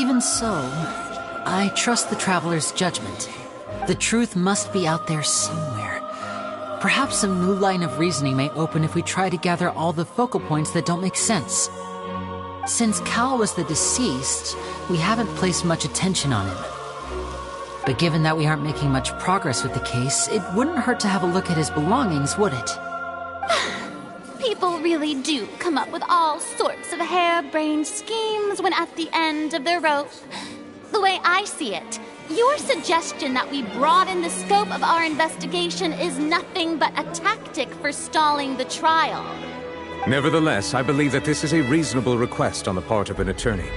Even so, I trust the traveler's judgment. The truth must be out there somewhere. Perhaps some new line of reasoning may open if we try to gather all the focal points that don't make sense. Since Cal was the deceased, we haven't placed much attention on him. But given that we aren't making much progress with the case, it wouldn't hurt to have a look at his belongings, would it? People really do come up with all sorts of harebrained schemes when at the end of their rope. The way I see it, your suggestion that we broaden the scope of our investigation is nothing but a tactic for stalling the trial. Nevertheless, I believe that this is a reasonable request on the part of an attorney.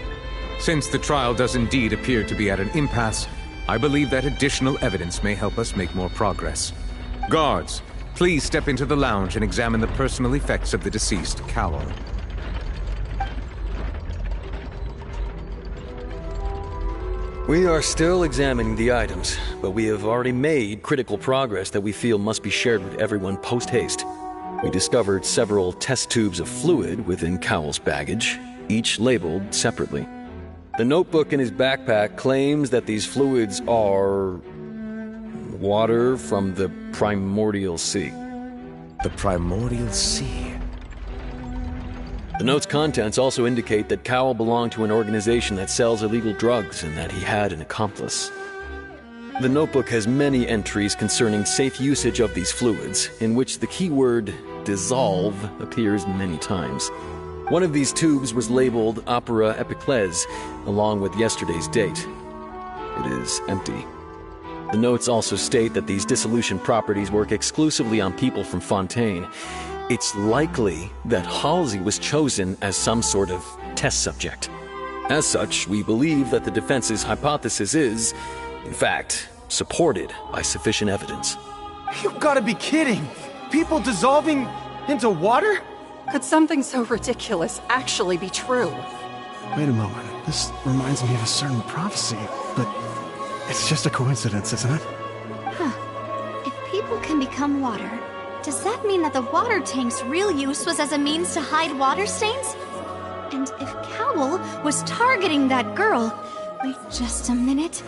Since the trial does indeed appear to be at an impasse, I believe that additional evidence may help us make more progress. Guards, please step into the lounge and examine the personal effects of the deceased, Cowell. We are still examining the items, but we have already made critical progress that we feel must be shared with everyone post-haste. We discovered several test tubes of fluid within Cowell's baggage, each labeled separately. The notebook in his backpack claims that these fluids are water from the primordial sea. The primordial sea? The note's contents also indicate that Cowell belonged to an organization that sells illegal drugs and that he had an accomplice. The notebook has many entries concerning safe usage of these fluids, in which the keyword dissolve appears many times. One of these tubes was labeled Opera Epiclese, along with yesterday's date. It is empty. The notes also state that these dissolution properties work exclusively on people from Fontaine. It's likely that Halsey was chosen as some sort of test subject. As such, we believe that the defense's hypothesis is, in fact, supported by sufficient evidence. You've got to be kidding! People dissolving into water? Could something so ridiculous actually be true? Wait a moment. This reminds me of a certain prophecy, but it's just a coincidence, isn't it? Huh. If people can become water, does that mean that the water tank's real use was as a means to hide water stains? And if Cowell was targeting that girl... Wait just a minute.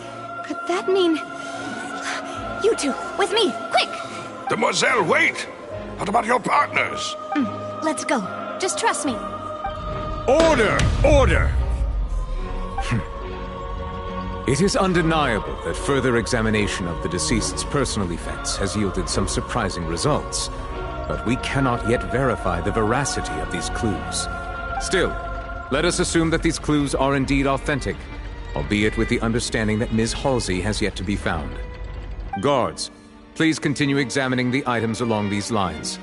Could that mean... You two, with me, quick! Demoiselle, wait! What about your partners? Let's go. Just trust me. Order! Order! It is undeniable that further examination of the deceased's personal effects has yielded some surprising results, but we cannot yet verify the veracity of these clues. Still, let us assume that these clues are indeed authentic, albeit with the understanding that Ms. Halsey has yet to be found. Guards, please continue examining the items along these lines.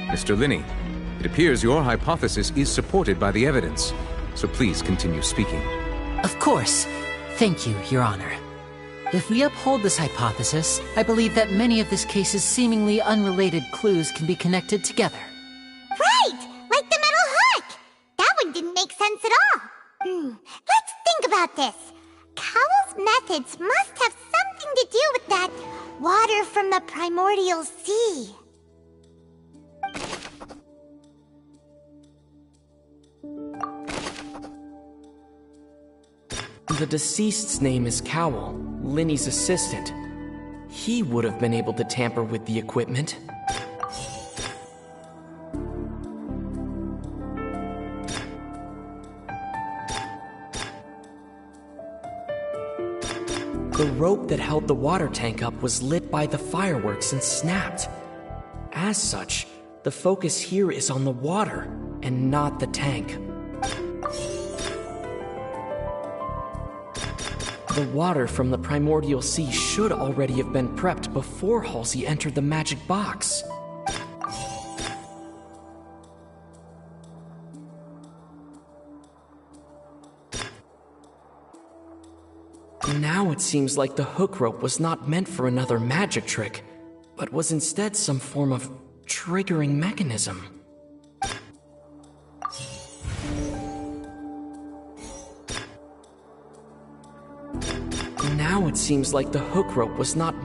Mr. Linney, it appears your hypothesis is supported by the evidence, so please continue speaking. Of course. Thank you, Your Honor. If we uphold this hypothesis, I believe that many of this case's seemingly unrelated clues can be connected together. Right! Like the metal hook! That one didn't make sense at all. Let's think about this. Cowell's methods must have something to do with that water from the primordial sea. The deceased's name is Cowell, Linney's assistant. He would have been able to tamper with the equipment. The rope that held the water tank up was lit by the fireworks and snapped. As such, the focus here is on the water and not the tank. The water from the primordial sea should already have been prepped before Halsey entered the magic box. Now it seems like the hook rope was not meant for another magic trick, but was instead some form of triggering mechanism. Now it seems like the hook rope was not...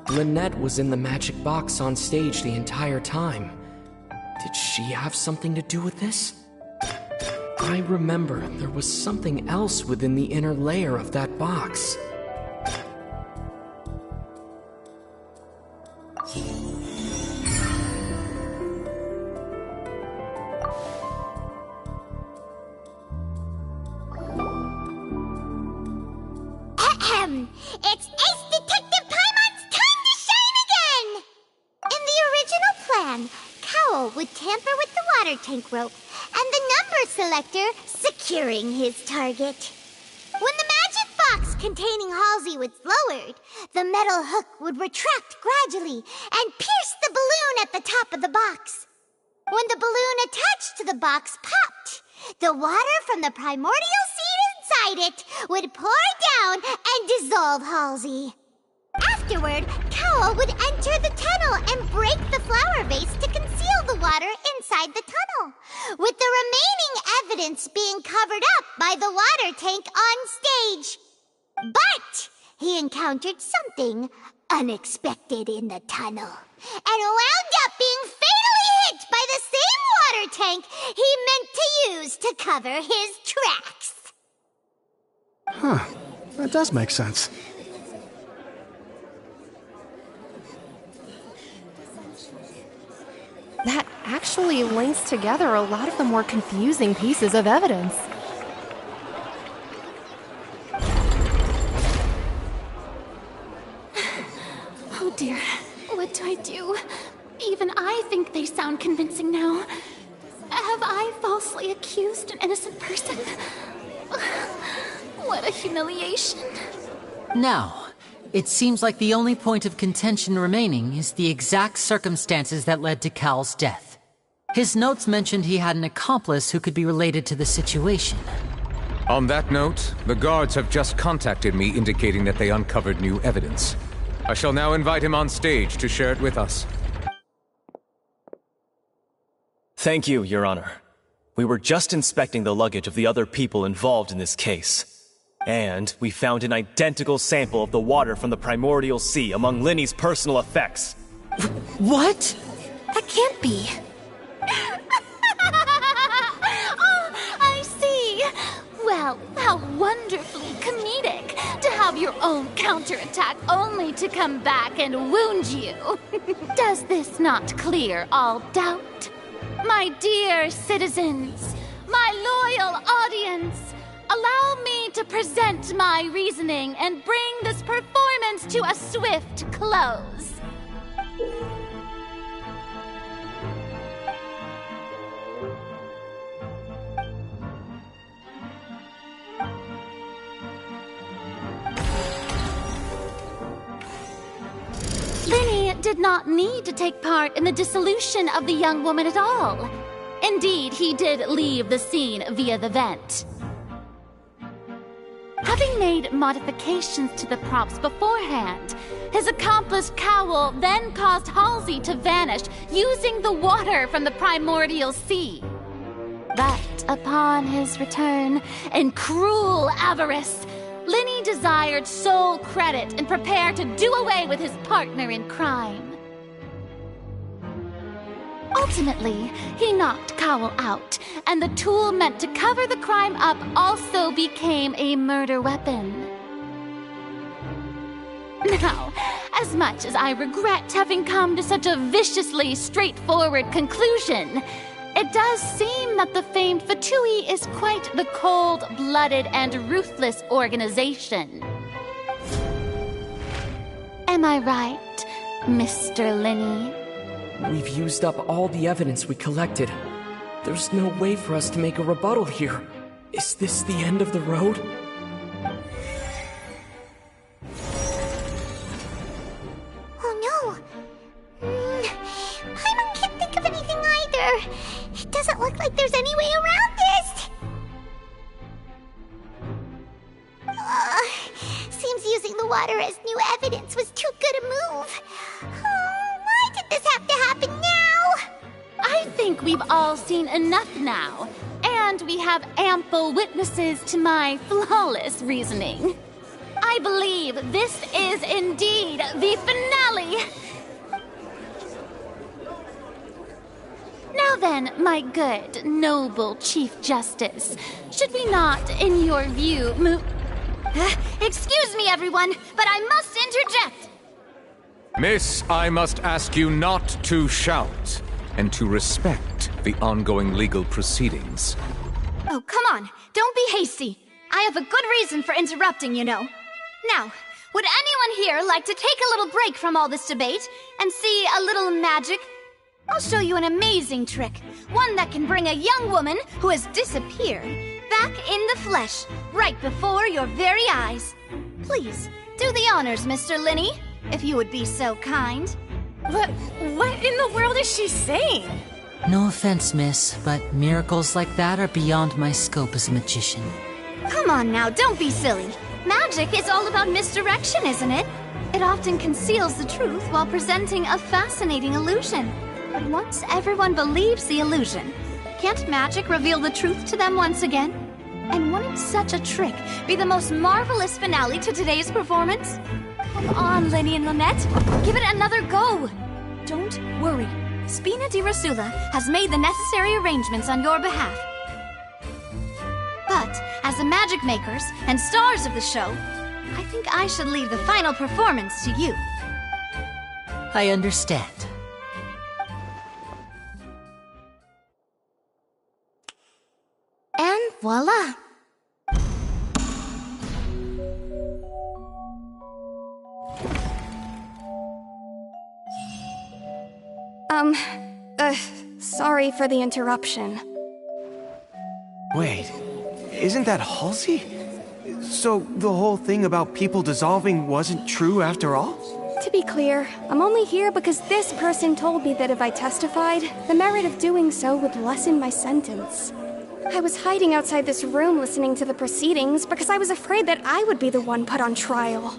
Lynette was in the magic box on stage the entire time. Did she have something to do with this? I remember there was something else within the inner layer of that box. It's Ace Detective Paimon's time to shine again! In the original plan, Cowl would tamper with the water tank rope and the number selector securing his target. When the magic box containing Halsey was lowered, the metal hook would retract gradually and pierce the balloon at the top of the box. When the balloon attached to the box popped, the water from the primordial seed inside it would pour down and dissolve Halsey. Afterward, Cowl would enter the tunnel and break the flower vase to conceal the water inside the tunnel, with the remaining evidence being covered up by the water tank on stage. But he encountered something unexpected in the tunnel and wound up being fatally hit by the same water tank he meant to use to cover his tracks. Huh. That does make sense. That actually links together a lot of the more confusing pieces of evidence. Oh dear, what do I do? Even I think they sound convincing now. Have I falsely accused an innocent person? What a humiliation. Now, it seems like the only point of contention remaining is the exact circumstances that led to Cal's death. His notes mentioned he had an accomplice who could be related to the situation. On that note, the guards have just contacted me indicating that they uncovered new evidence. I shall now invite him on stage to share it with us. Thank you, Your Honor. We were just inspecting the luggage of the other people involved in this case. And we found an identical sample of the water from the primordial sea among Linny's personal effects. What? That can't be. Oh, I see. Well, how wonderfully comedic to have your own counterattack only to come back and wound you. Does this not clear all doubt? My dear citizens, my loyal audience, allow me to present my reasoning and bring this performance to a swift close. Linny did not need to take part in the dissolution of the young woman at all. Indeed, he did leave the scene via the vent. Having made modifications to the props beforehand, his accomplice Cowl then caused Halsey to vanish using the water from the primordial sea. But upon his return, in cruel avarice, Linny desired sole credit and prepared to do away with his partner in crime. Ultimately, he knocked Cowl out, and the tool meant to cover the crime up also became a murder weapon. Now, as much as I regret having come to such a viciously straightforward conclusion, it does seem that the famed Fatui is quite the cold-blooded and ruthless organization. Am I right, Mr. Linny? We've used up all the evidence we collected. There's no way for us to make a rebuttal here. Is this the end of the road? Oh no! Paimon can't think of anything either. It doesn't look like there's any way around this. Seems using the water as new evidence was too good a move. Why did this have to happen now? I think we've all seen enough now, and we have ample witnesses to my flawless reasoning. I believe this is indeed the finale. Now then, my good, noble Chief Justice, should we not, in your view, move... Excuse me, everyone, but I must interject! Miss, I must ask you not to shout, and to respect the ongoing legal proceedings. Oh, come on, don't be hasty. I have a good reason for interrupting, you know. Now, would anyone here like to take a little break from all this debate and see a little magic? I'll show you an amazing trick, one that can bring a young woman who has disappeared back in the flesh, right before your very eyes. Please, do the honors, Mr. Linny, if you would be so kind. What in the world is she saying? No offense, miss, but miracles like that are beyond my scope as a magician. Come on now, don't be silly. Magic is all about misdirection, isn't it? It often conceals the truth while presenting a fascinating illusion. But once everyone believes the illusion, can't magic reveal the truth to them once again? And wouldn't such a trick be the most marvelous finale to today's performance? Come on, Linny and Lynette, give it another go. Don't worry, Spina di Rasula has made the necessary arrangements on your behalf. But, as the magic makers and stars of the show, I think I should leave the final performance to you. I understand. And voila! Sorry for the interruption. Wait, isn't that Halsey? So the whole thing about people dissolving wasn't true after all? To be clear, I'm only here because this person told me that if I testified, the merit of doing so would lessen my sentence. I was hiding outside this room listening to the proceedings because I was afraid that I would be the one put on trial.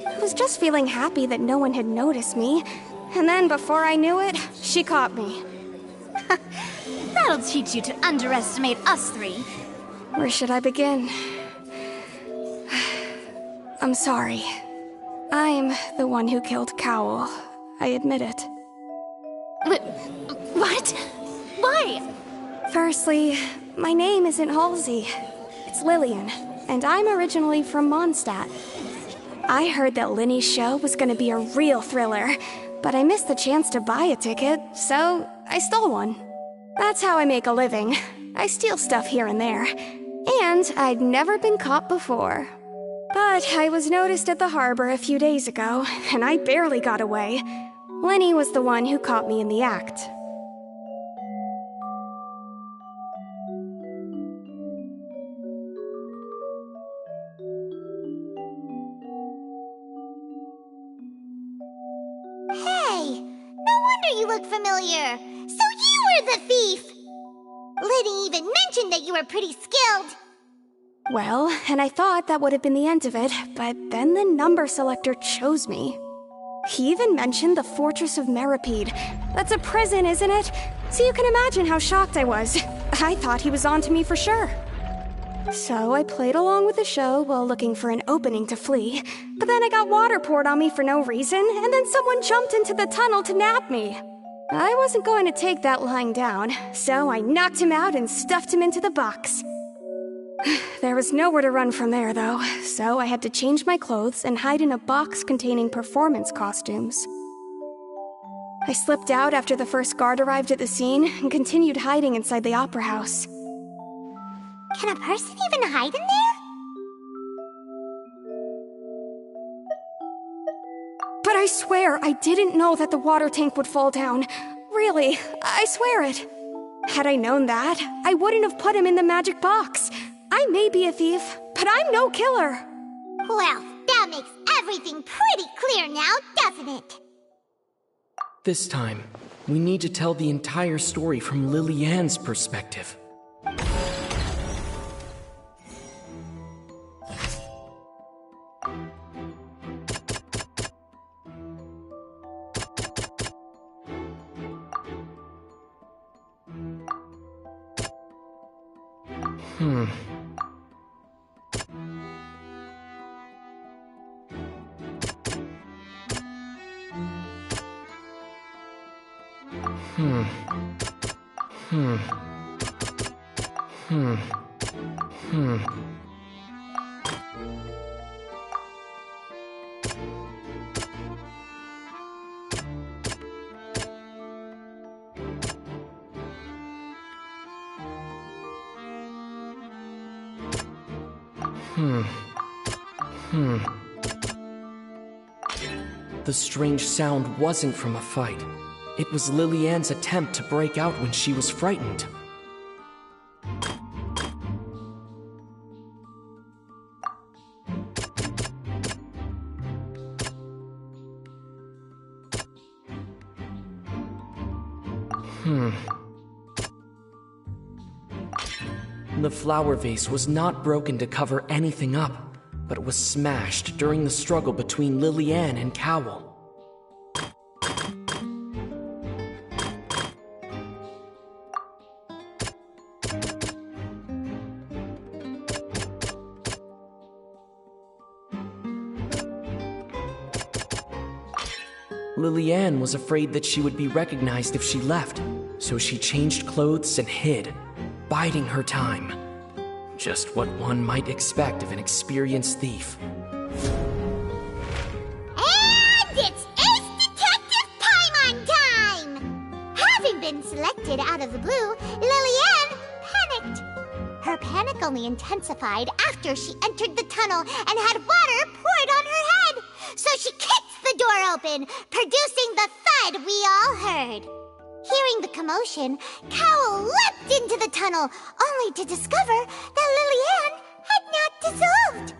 I was just feeling happy that no one had noticed me, and then before I knew it, she caught me. That'll teach you to underestimate us three. Where should I begin? I'm sorry. I'm the one who killed Cowell. I admit it. What? Why? Firstly, my name isn't Halsey. It's Lillian, and I'm originally from Mondstadt. I heard that Linny's show was gonna be a real thriller, but I missed the chance to buy a ticket, so I stole one. That's how I make a living. I steal stuff here and there. And I'd never been caught before. But I was noticed at the harbor a few days ago, and I barely got away. Lenny was the one who caught me in the act. Hey, no wonder you look familiar. So you were the thief! Liddy even mentioned that you were pretty skilled. Well, and I thought that would have been the end of it, but then the number selector chose me. He even mentioned the Fortress of Meripede. That's a prison, isn't it? So you can imagine how shocked I was. I thought he was onto me for sure. So I played along with the show while looking for an opening to flee, but then I got water poured on me for no reason, and then someone jumped into the tunnel to nab me. I wasn't going to take that lying down, so I knocked him out and stuffed him into the box. There was nowhere to run from there, though, so I had to change my clothes and hide in a box containing performance costumes. I slipped out after the first guard arrived at the scene and continued hiding inside the opera house. Can a person even hide in there? But I swear I didn't know that the water tank would fall down. Really, I swear it. Had I known that, I wouldn't have put him in the magic box. I may be a thief, but I'm no killer. Well, that makes everything pretty clear now, doesn't it? This time, we need to tell the entire story from Lily-Ann's perspective. The strange sound wasn't from a fight. It was Lilianne's attempt to break out when she was frightened. The flower vase was not broken to cover anything up, but it was smashed during the struggle between Lilianne and Cowell. Lilianne was afraid that she would be recognized if she left, so she changed clothes and hid, biding her time. Just what one might expect of an experienced thief. And it's Ace Detective Paimon time! Having been selected out of the blue, Lilianne panicked. Her panic only intensified after she entered the tunnel and had water poured on her head. So she kicked the door open, producing the thud we all heard. Hearing the commotion, Cowell leapt into the tunnel, only to discover that Lilianne had not dissolved.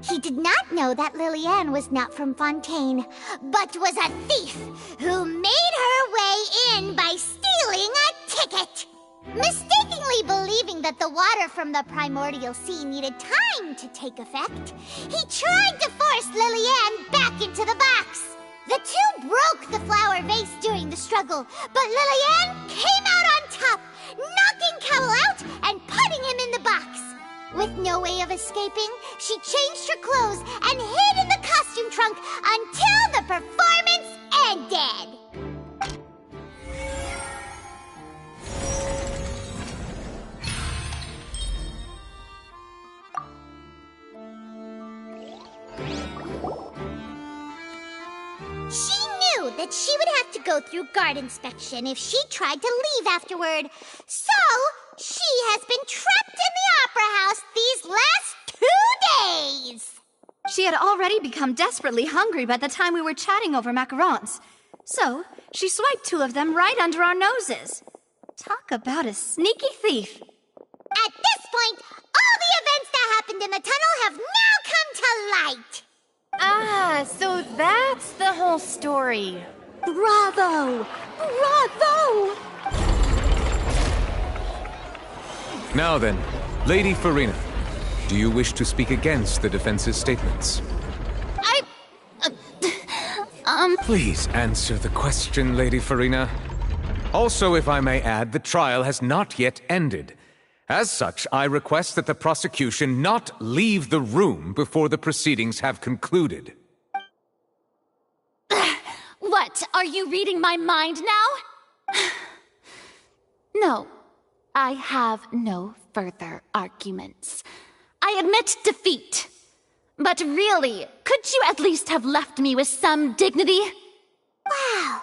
He did not know that Lilianne was not from Fontaine, but was a thief who made her way in by stealing a ticket. Mistakenly believing that the water from the primordial sea needed time to take effect, he tried to force Lilianne back into the box. The two broke the flower vase during the struggle, but Lilianne came out on top, knocking Cowell out and putting him in the box. With no way of escaping, she changed her clothes and hid in the costume trunk until the performance ended. She knew that she would have to go through guard inspection if she tried to leave afterward. So, she has been trapped in the Opera House these last 2 days. She had already become desperately hungry by the time we were chatting over macarons. So, she swiped 2 of them right under our noses. Talk about a sneaky thief. At this point, all the events that happened in the tunnel have now come to light. Ah, so that's the whole story. Bravo! Bravo! Now then, Lady Farina, do you wish to speak against the defense's statements? Please answer the question, Lady Farina. Also, if I may add, the trial has not yet ended. As such, I request that the prosecution not leave the room before the proceedings have concluded. What, are you reading my mind now? No, I have no further arguments. I admit defeat. But really, could you at least have left me with some dignity? Wow,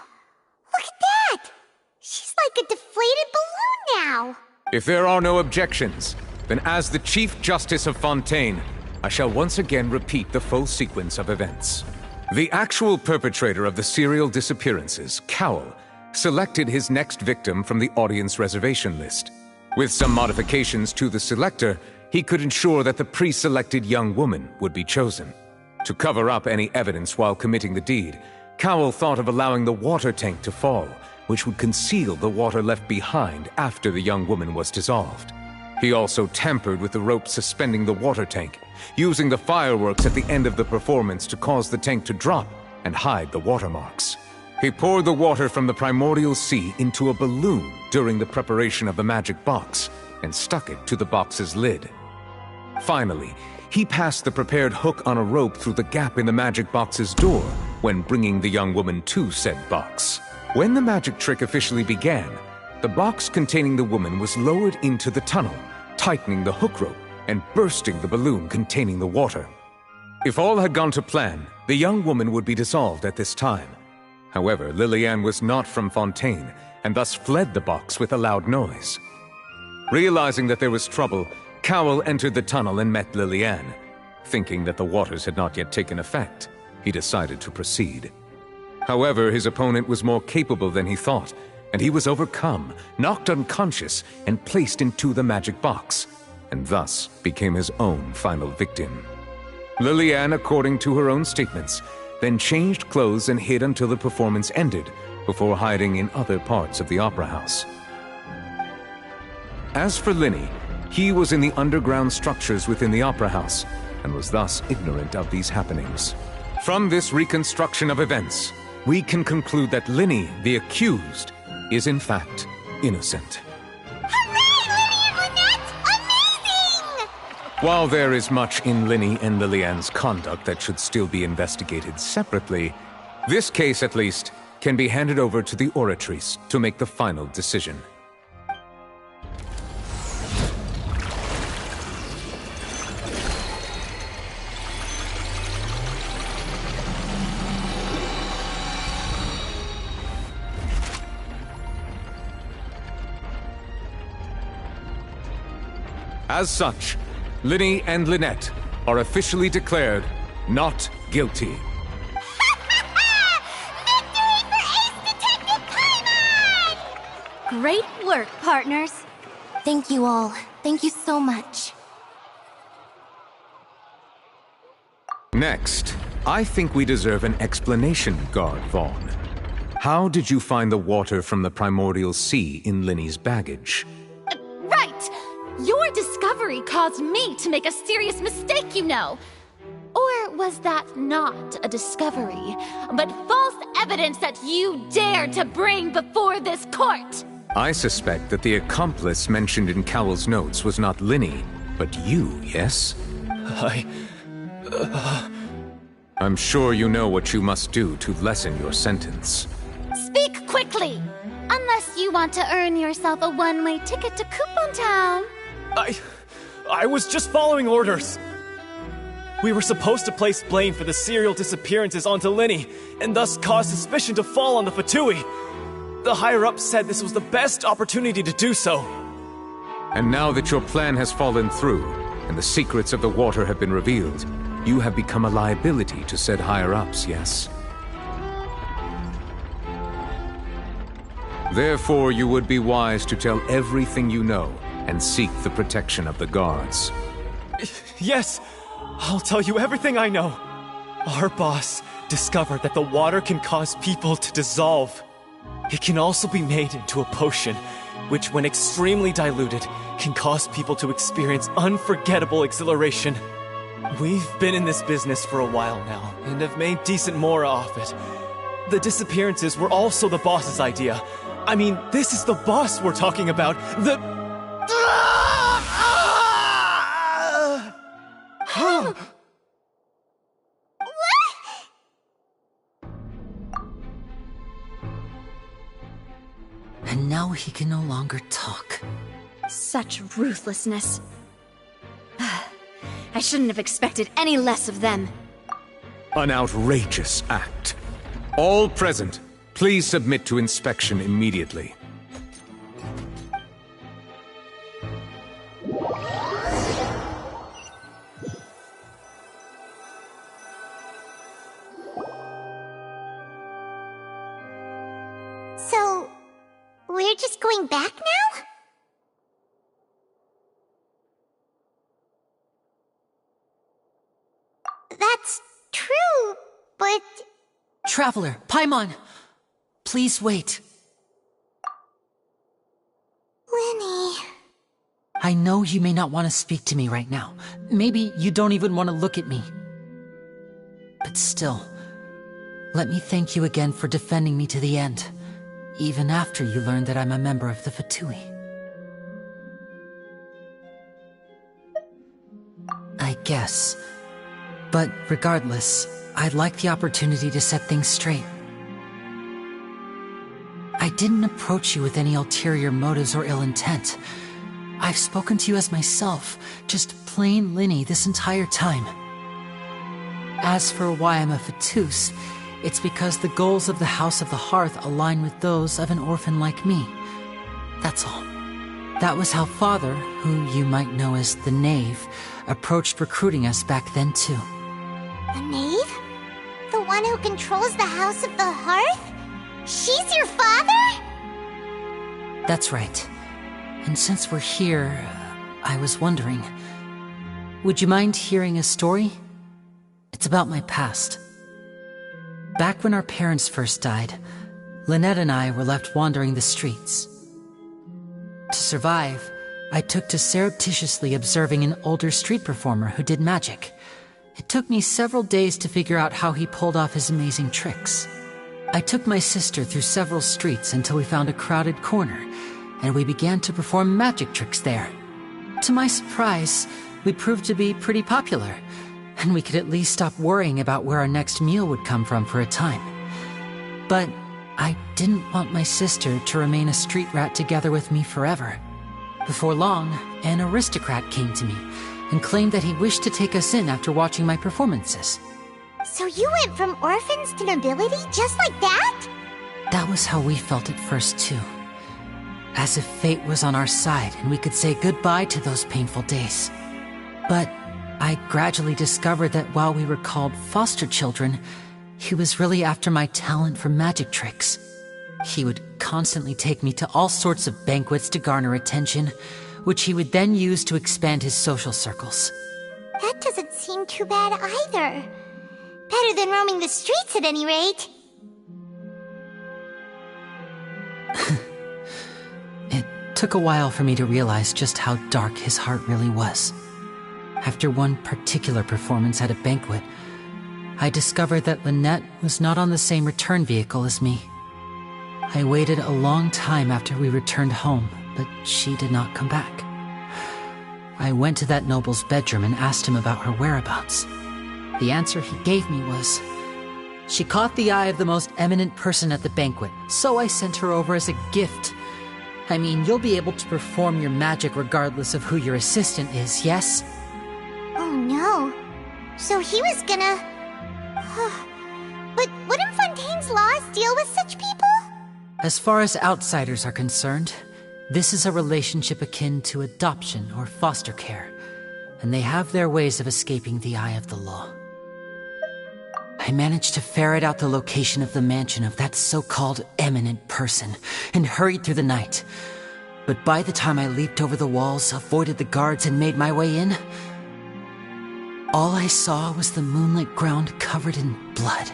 look at that! She's like a deflated balloon now. If there are no objections, then as the Chief Justice of Fontaine, I shall once again repeat the full sequence of events. The actual perpetrator of the serial disappearances, Cowell, selected his next victim from the audience reservation list. With some modifications to the selector, he could ensure that the pre-selected young woman would be chosen. To cover up any evidence while committing the deed, Cowell thought of allowing the water tank to fall, which would conceal the water left behind after the young woman was dissolved. He also tampered with the rope suspending the water tank, using the fireworks at the end of the performance to cause the tank to drop and hide the watermarks. He poured the water from the primordial sea into a balloon during the preparation of the magic box and stuck it to the box's lid. Finally, he passed the prepared hook on a rope through the gap in the magic box's door when bringing the young woman to said box. When the magic trick officially began, the box containing the woman was lowered into the tunnel, tightening the hook rope and bursting the balloon containing the water. If all had gone to plan, the young woman would be dissolved at this time. However, Lillian was not from Fontaine, and thus fled the box with a loud noise. Realizing that there was trouble, Cowell entered the tunnel and met Lillian. Thinking that the waters had not yet taken effect, he decided to proceed. However, his opponent was more capable than he thought, and he was overcome, knocked unconscious, and placed into the magic box, and thus became his own final victim. Lillian, according to her own statements, then changed clothes and hid until the performance ended, before hiding in other parts of the opera house. As for Linny, he was in the underground structures within the opera house, and was thus ignorant of these happenings. From this reconstruction of events, we can conclude that Linny, the accused, is in fact innocent. Hooray, Lillian Lynette! Amazing! While there is much in Linny and Lillian's conduct that should still be investigated separately, this case, at least, can be handed over to the Oratrice to make the final decision. As such, Linny and Lynette are officially declared not guilty. Great work, partners. Thank you all. Thank you so much. Next, I think we deserve an explanation, Guard Vaughn. How did you find the water from the primordial sea in Linny's baggage? Right! Your discovery caused me to make a serious mistake, you know. Or was that not a discovery, but false evidence that you dared to bring before this court? I suspect that the accomplice mentioned in Cowell's notes was not Linny, but you, yes? I'm sure you know what you must do to lessen your sentence. Speak quickly! Unless you want to earn yourself a one-way ticket to Coupon Town. I was just following orders. We were supposed to place blame for the serial disappearances onto Linny, and thus cause suspicion to fall on the Fatui. The higher-ups said this was the best opportunity to do so. And now that your plan has fallen through, and the secrets of the water have been revealed, you have become a liability to said higher-ups, yes? Therefore, you would be wise to tell everything you know, and seek the protection of the guards. Yes, I'll tell you everything I know. Our boss discovered that the water can cause people to dissolve. It can also be made into a potion, which when extremely diluted, can cause people to experience unforgettable exhilaration. We've been in this business for a while now, and have made decent more off it. The disappearances were also the boss's idea. I mean, this is the boss we're talking about. And now he can no longer talk. Such ruthlessness. I shouldn't have expected any less of them. An outrageous act. All present, please submit to inspection immediately. So, we're just going back now? That's true, but... Traveler, Paimon! Please wait. Linny... I know you may not want to speak to me right now. Maybe you don't even want to look at me. But still, let me thank you again for defending me to the end, even after you learned that I'm a member of the Fatui. I guess. But regardless, I'd like the opportunity to set things straight. I didn't approach you with any ulterior motives or ill intent. I've spoken to you as myself, just plain Linny this entire time. As for why I'm a Fatus, it's because the goals of the House of the Hearth align with those of an orphan like me. That's all. That was how Father, who you might know as the Knave, approached recruiting us back then too. The Knave? The one who controls the House of the Hearth? She's your father? That's right. And since we're here, I was wondering, would you mind hearing a story? It's about my past. Back when our parents first died, Lynette and I were left wandering the streets. To survive, I took to surreptitiously observing an older street performer who did magic. It took me several days to figure out how he pulled off his amazing tricks. I took my sister through several streets until we found a crowded corner, and we began to perform magic tricks there. To my surprise, we proved to be pretty popular, and we could at least stop worrying about where our next meal would come from for a time. But I didn't want my sister to remain a street rat together with me forever. Before long, an aristocrat came to me and claimed that he wished to take us in after watching my performances. So you went from orphans to nobility just like that? That was how we felt at first too. As if fate was on our side and we could say goodbye to those painful days. But I gradually discovered that while we were called foster children, he was really after my talent for magic tricks. He would constantly take me to all sorts of banquets to garner attention, which he would then use to expand his social circles. That doesn't seem too bad either. Better than roaming the streets at any rate. It took a while for me to realize just how dark his heart really was. After one particular performance at a banquet, I discovered that Lynette was not on the same return vehicle as me. I waited a long time after we returned home, but she did not come back. I went to that noble's bedroom and asked him about her whereabouts. The answer he gave me was, she caught the eye of the most eminent person at the banquet, so I sent her over as a gift. I mean, you'll be able to perform your magic regardless of who your assistant is, yes? Oh no. So he was gonna... But wouldn't Fontaine's laws deal with such people? As far as outsiders are concerned, this is a relationship akin to adoption or foster care, and they have their ways of escaping the eye of the law. I managed to ferret out the location of the mansion of that so-called eminent person and hurried through the night. But by the time I leaped over the walls, avoided the guards, and made my way in, all I saw was the moonlit ground covered in blood,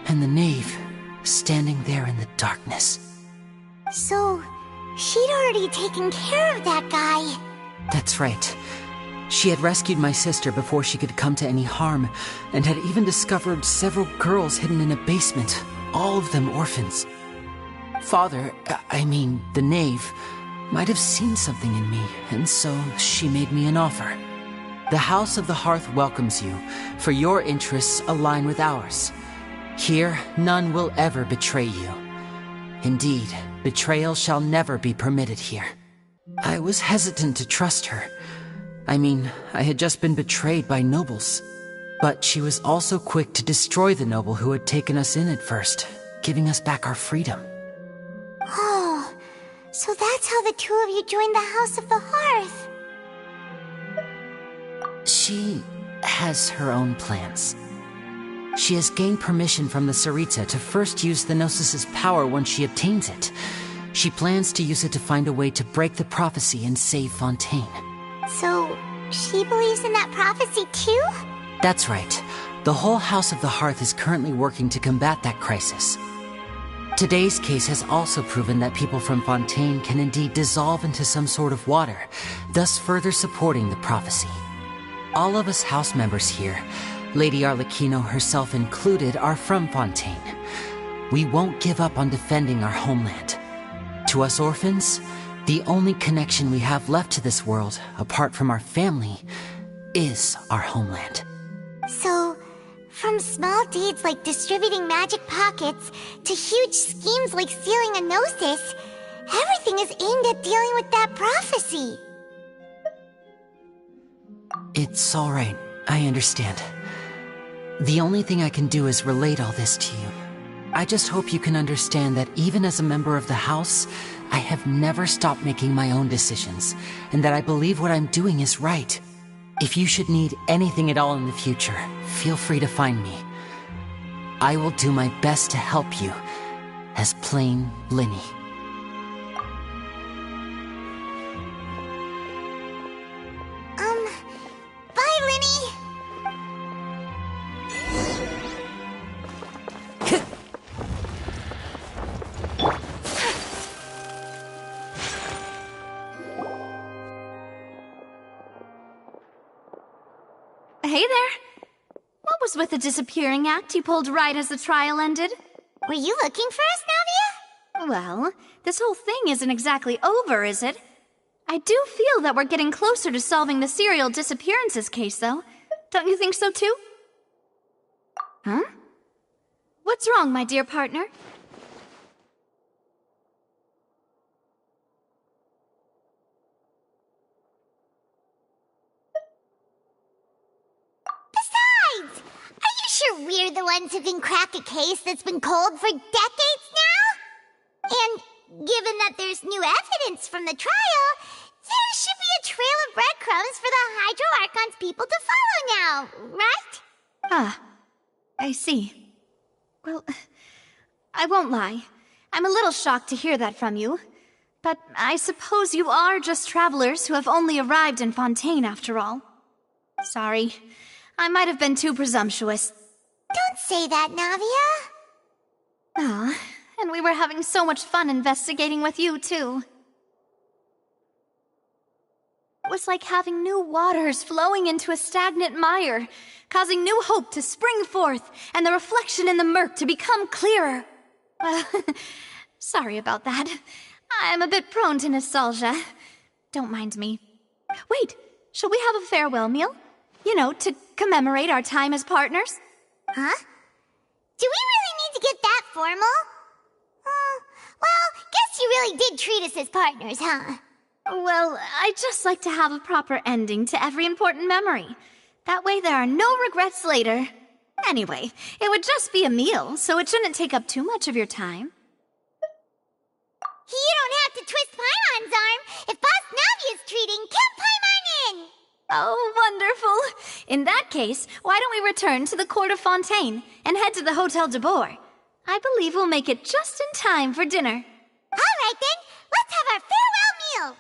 and the Knave standing there in the darkness. So, she'd already taken care of that guy. That's right. She had rescued my sister before she could come to any harm, and had even discovered several girls hidden in a basement, all of them orphans. Father, the Knave, might have seen something in me, and so she made me an offer. The House of the Hearth welcomes you, for your interests align with ours. Here, none will ever betray you. Indeed, betrayal shall never be permitted here. I was hesitant to trust her. I had just been betrayed by nobles. But she was also quick to destroy the noble who had taken us in at first, giving us back our freedom. Oh, so that's how the two of you joined the House of the Hearth. She has her own plans. She has gained permission from the Tsaritsa to first use the Gnosis' power once she obtains it. She plans to use it to find a way to break the prophecy and save Fontaine. So, she believes in that prophecy too? That's right. The whole House of the Hearth is currently working to combat that crisis. Today's case has also proven that people from Fontaine can indeed dissolve into some sort of water, thus further supporting the prophecy. All of us house members here, Lady Arlecchino herself included, are from Fontaine. We won't give up on defending our homeland. To us orphans, the only connection we have left to this world, apart from our family, is our homeland. So, from From small deeds like distributing magic pockets to huge schemes like stealing a gnosis, everything is aimed at dealing with that prophecy. It's all right. I understand. The only thing I can do is relate all this to you. I just hope you can understand that even as a member of the House, I have never stopped making my own decisions, and that I believe what I'm doing is right. If you should need anything at all in the future, feel free to find me. I will do my best to help you, as plain Linny. Bye, Linny! Hey there. What was with the disappearing act you pulled right as the trial ended? Were you looking for us, Navia? Well, this whole thing isn't exactly over, is it? I do feel that we're getting closer to solving the serial disappearances case, though. Don't you think so, too? Huh? What's wrong, my dear partner? Besides, are you sure we're the ones who can crack a case that's been cold for decades now? And given that there's new evidence from the trial, there should be a trail of breadcrumbs for the Hydro Archon's people to follow now, right? Ah, I see. Well, I won't lie. I'm a little shocked to hear that from you. But I suppose you are just travelers who have only arrived in Fontaine after all. Sorry, I might have been too presumptuous. Don't say that, Navia. Ah, and we were having so much fun investigating with you, too. It was like having new waters flowing into a stagnant mire, causing new hope to spring forth, and the reflection in the murk to become clearer. Sorry about that. I'm a bit prone to nostalgia. Don't mind me. Wait, shall we have a farewell meal? You know, to commemorate our time as partners? Huh? Do we really need to get that formal? Well, guess you really did treat us as partners, huh? Well, I'd just like to have a proper ending to every important memory. That way there are no regrets later. Anyway, it would just be a meal, so it shouldn't take up too much of your time. You don't have to twist Paimon's arm. If Boss Navia's treating, count Paimon in! Oh, wonderful. In that case, why don't we return to the Court of Fontaine and head to the Hotel de Boer? I believe we'll make it just in time for dinner. All right then, let's have our farewell meal!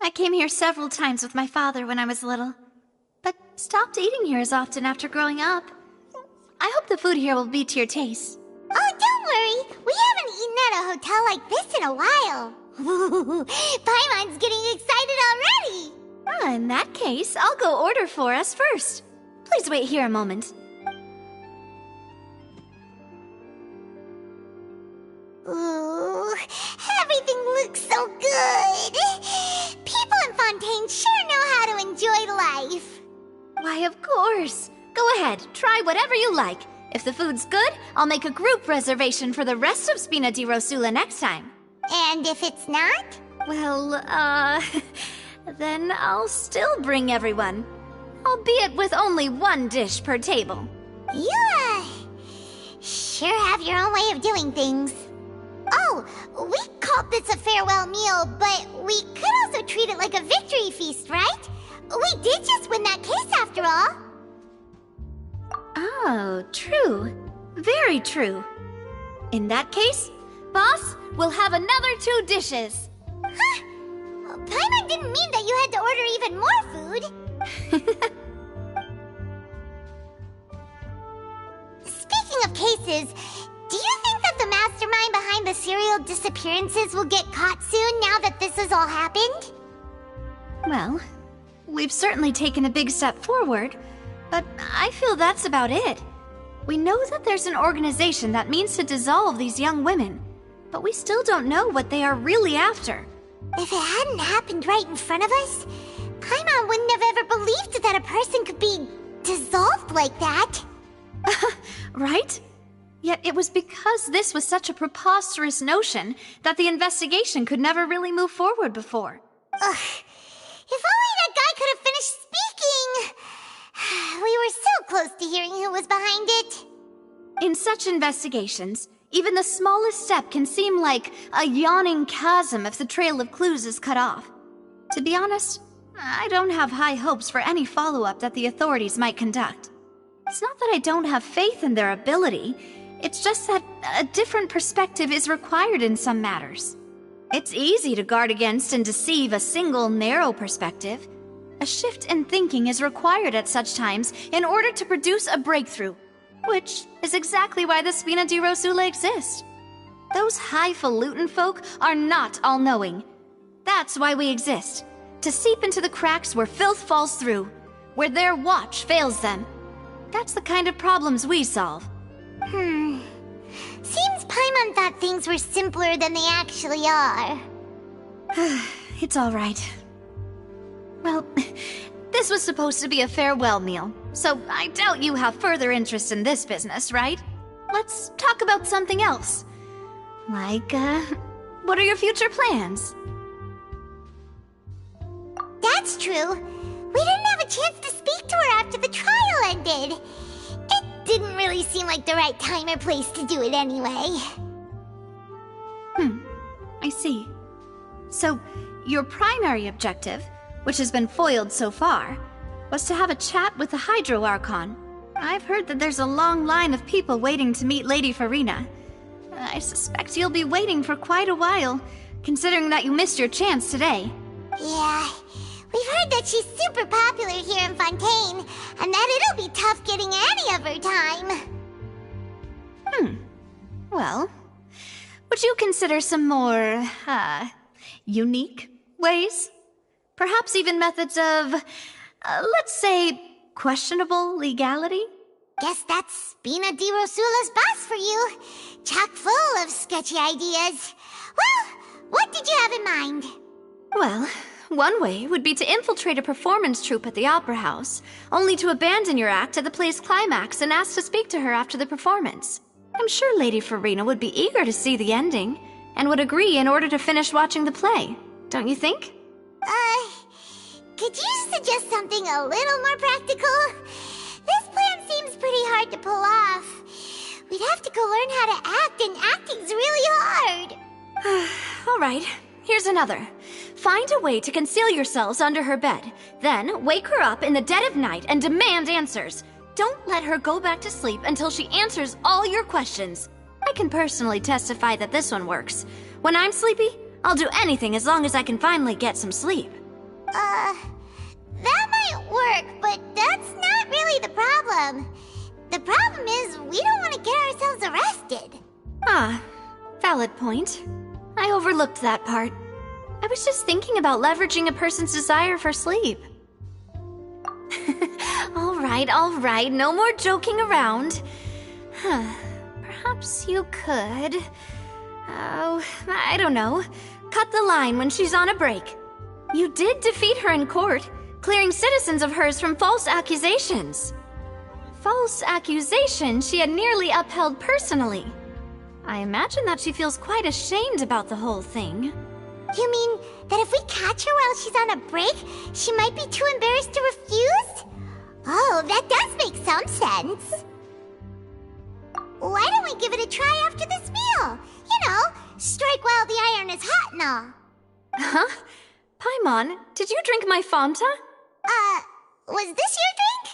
I came here several times with my father when I was little, but stopped eating here as often after growing up. I hope the food here will be to your taste. Oh, don't worry. We haven't eaten at a hotel like this in a while. Paimon's getting excited already. In that case, I'll go order for us first. Please wait here a moment. Ooh, everything looks so good. People in Fontaine sure know how to enjoy life. Why, of course. Go ahead, try whatever you like. If the food's good, I'll make a group reservation for the rest of Spina di Rosula next time. And if it's not? Well, then I'll still bring everyone. Albeit with only one dish per table. You, sure have your own way of doing things. Oh, we called this a farewell meal, but we could also treat it like a victory feast, right? We did just win that case after all. Oh, true. Very true. In that case, boss, we'll have another 2 dishes. Huh? Paimon didn't mean that you had to order even more food. Speaking of cases, do you think that the mastermind behind the serial disappearances will get caught soon now that this has all happened? Well, we've certainly taken a big step forward, but I feel that's about it. We know that there's an organization that means to dissolve these young women, but we still don't know what they are really after. If it hadn't happened right in front of us, Paimon wouldn't have ever believed that a person could be dissolved like that. Right? Yet it was because this was such a preposterous notion that the investigation could never really move forward before. Ugh. If only that guy could have finished speaking! We were so close to hearing who was behind it. In such investigations, even the smallest step can seem like a yawning chasm if the trail of clues is cut off. To be honest, I don't have high hopes for any follow-up that the authorities might conduct. It's not that I don't have faith in their ability, it's just that a different perspective is required in some matters. It's easy to guard against and deceive a single narrow perspective. A shift in thinking is required at such times in order to produce a breakthrough, which is exactly why the Spina di Rosula exist. Those highfalutin folk are not all-knowing. That's why we exist, to seep into the cracks where filth falls through, where their watch fails them. That's the kind of problems we solve. Seems Paimon thought things were simpler than they actually are. It's all right. Well, this was supposed to be a farewell meal, so I doubt you have further interest in this business, right? Let's talk about something else. Like, what are your future plans? That's true. We didn't have a chance to speak to her after the trial ended. It didn't really seem like the right time or place to do it anyway. I see. So, your primary objective, which has been foiled so far, was to have a chat with the Hydro Archon. I've heard that there's a long line of people waiting to meet Lady Farina. I suspect you'll be waiting for quite a while, considering that you missed your chance today. Yeah, we've heard that she's super popular here in Fontaine, and that it'll be tough getting any of her time. Well, would you consider some more, unique ways? Perhaps even methods of, let's say, questionable legality? Guess that's Spina di Rosula's boss for you. Chock full of sketchy ideas. Well, what did you have in mind? Well, one way would be to infiltrate a performance troupe at the Opera House, only to abandon your act at the play's climax and ask to speak to her after the performance. I'm sure Lady Farina would be eager to see the ending, and would agree in order to finish watching the play. Don't you think? Could you suggest something a little more practical? This plan seems pretty hard to pull off. We'd have to go learn how to act, and acting's really hard. All right, here's another. Find a way to conceal yourselves under her bed. Then wake her up in the dead of night and demand answers. Don't let her go back to sleep until she answers all your questions. I can personally testify that this one works. When I'm sleepy, I'll do anything as long as I can finally get some sleep. That might work, but that's not really the problem. The problem is we don't want to get ourselves arrested. Valid point. I overlooked that part. I was just thinking about leveraging a person's desire for sleep. All right, no more joking around. Perhaps you could... I don't know. Cut the line when she's on a break. You did defeat her in court, clearing citizens of hers from false accusations. False accusations she had nearly upheld personally. I imagine that she feels quite ashamed about the whole thing. You mean that if we catch her while she's on a break, she might be too embarrassed to refuse? Oh, that does make some sense. Why don't we give it a try after this meal? You know, strike while the iron is hot and all. Huh? Paimon, did you drink my Fanta? Was this your drink?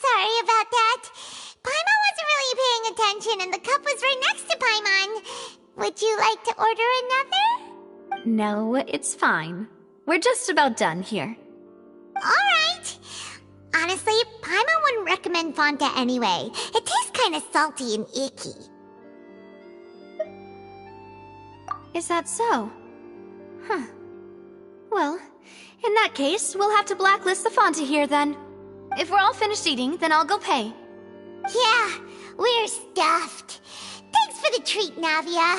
Sorry about that. Paimon wasn't really paying Genshin and the cup was right next to Paimon. Would you like to order another? No, it's fine. We're just about done here. Alright. Honestly, Paimon wouldn't recommend Fanta anyway. It tastes kinda salty and icky. Is that so? Huh. Well, in that case, we'll have to blacklist the Fanta here then. If we're all finished eating, then I'll go pay. Yeah, we're stuffed. Thanks for the treat, Navia.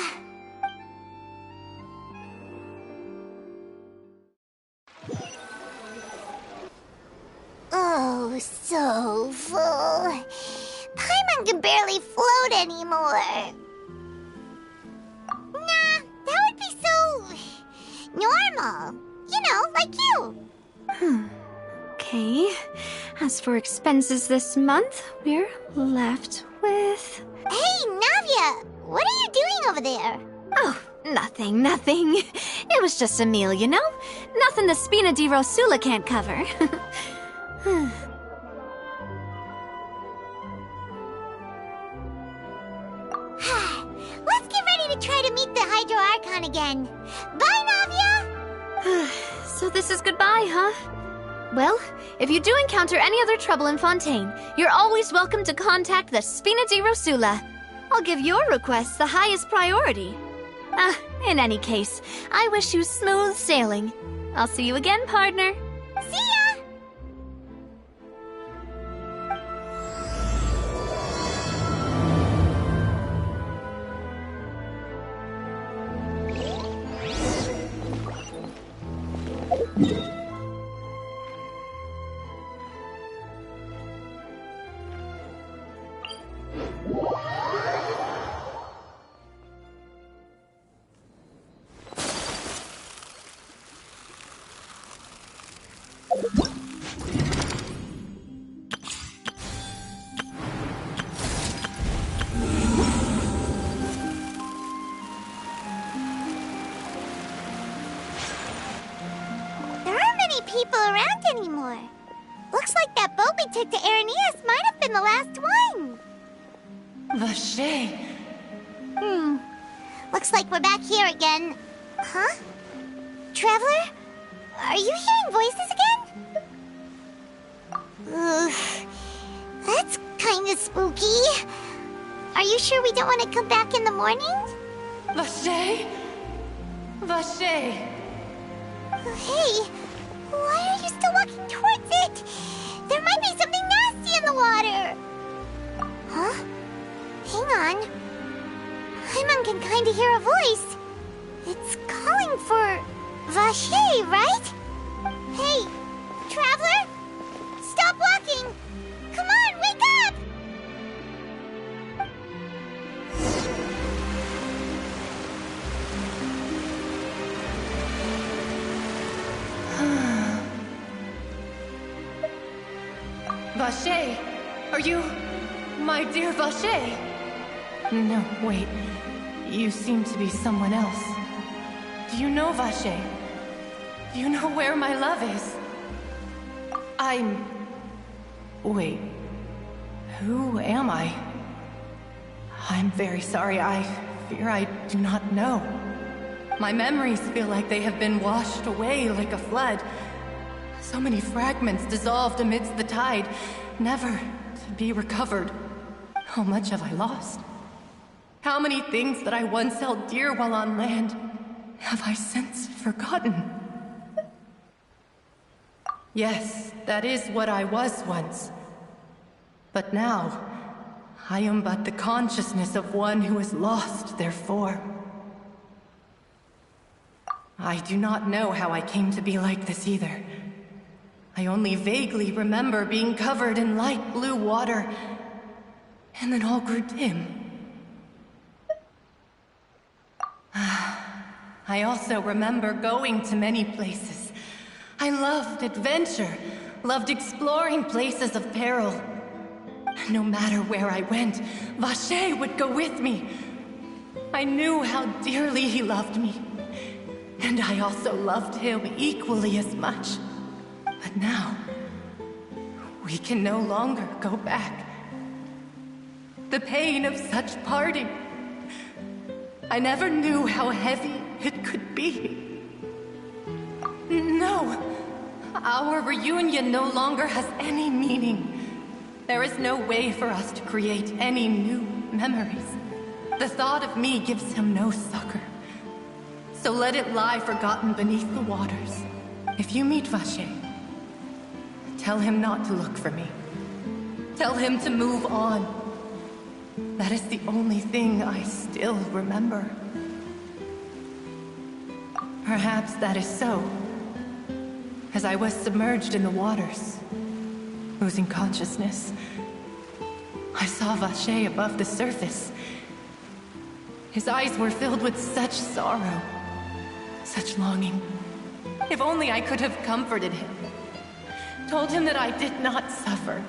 Oh, so full. Paimon can barely float anymore. Nah, that would be so normal. You know, like you. Okay. As for expenses this month, we're left with... Hey, Navia! What are you doing over there? Oh, nothing. It was just a meal, you know? Nothing the Spina di Rosula can't cover. Let's get ready to try to meet the Hydro Archon again. Bye, Navia! So this is goodbye, huh? Well, if you do encounter any other trouble in Fontaine, you're always welcome to contact the Spina di Rosula. I'll give your request the highest priority. In any case, I wish you smooth sailing. I'll see you again, partner. See ya! People around anymore. Looks like that boat we took to Araneas might have been the last one. Vache. Looks like we're back here again. Huh? Traveler? Are you hearing voices again? Ugh. That's kinda spooky. Are you sure we don't want to come back in the morning? Vache? Vache. Hey. Why are you still walking towards it? There might be something nasty in the water. Huh? Hang on. Paimon can kinda hear a voice. It's calling for Vache, right? Hey, Traveler? Stop walking! Come on, wake up! Vache! Are you... my dear Vache? No, wait. You seem to be someone else. Do you know Vache? Do you know where my love is? Wait. Who am I? I'm very sorry. I fear I do not know. My memories feel like they have been washed away like a flood. So many fragments dissolved amidst the tide, never to be recovered. How much have I lost? How many things that I once held dear while on land have I since forgotten? Yes, that is what I was once. But now, I am but the consciousness of one who has lost their form. I do not know how I came to be like this either. I only vaguely remember being covered in light blue water, and then all grew dim. I also remember going to many places. I loved adventure, loved exploring places of peril. No matter where I went, Vache would go with me. I knew how dearly he loved me, and I also loved him equally as much. But now, we can no longer go back. the pain of such parting. I never knew how heavy it could be. No, our reunion no longer has any meaning. There is no way for us to create any new memories. The thought of me gives him no succor. So let it lie forgotten beneath the waters. If you meet Vache, tell him not to look for me. Tell him to move on. That is the only thing I still remember. Perhaps that is so, as I was submerged in the waters, losing consciousness. I saw Vache above the surface. His eyes were filled with such sorrow, such longing. If only I could have comforted him, told him that I did not suffer.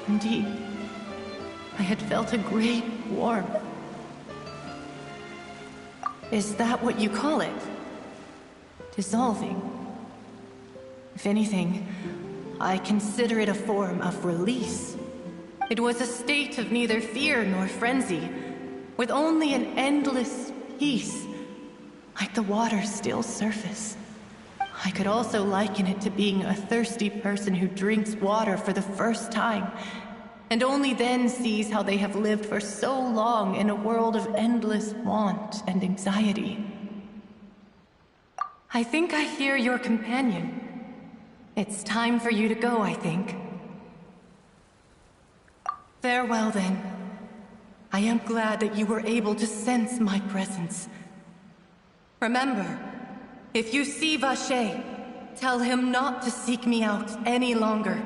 Indeed, I had felt a great warmth. Is that what you call it? Dissolving? If anything, I consider it a form of release. It was a state of neither fear nor frenzy, with only an endless peace, like the water's still surface. I could also liken it to being a thirsty person who drinks water for the first time, and only then sees how they have lived for so long in a world of endless want and anxiety. I think I hear your companion. It's time for you to go, I think. Farewell, then. I am glad that you were able to sense my presence. Remember, if you see Vache, tell him not to seek me out any longer.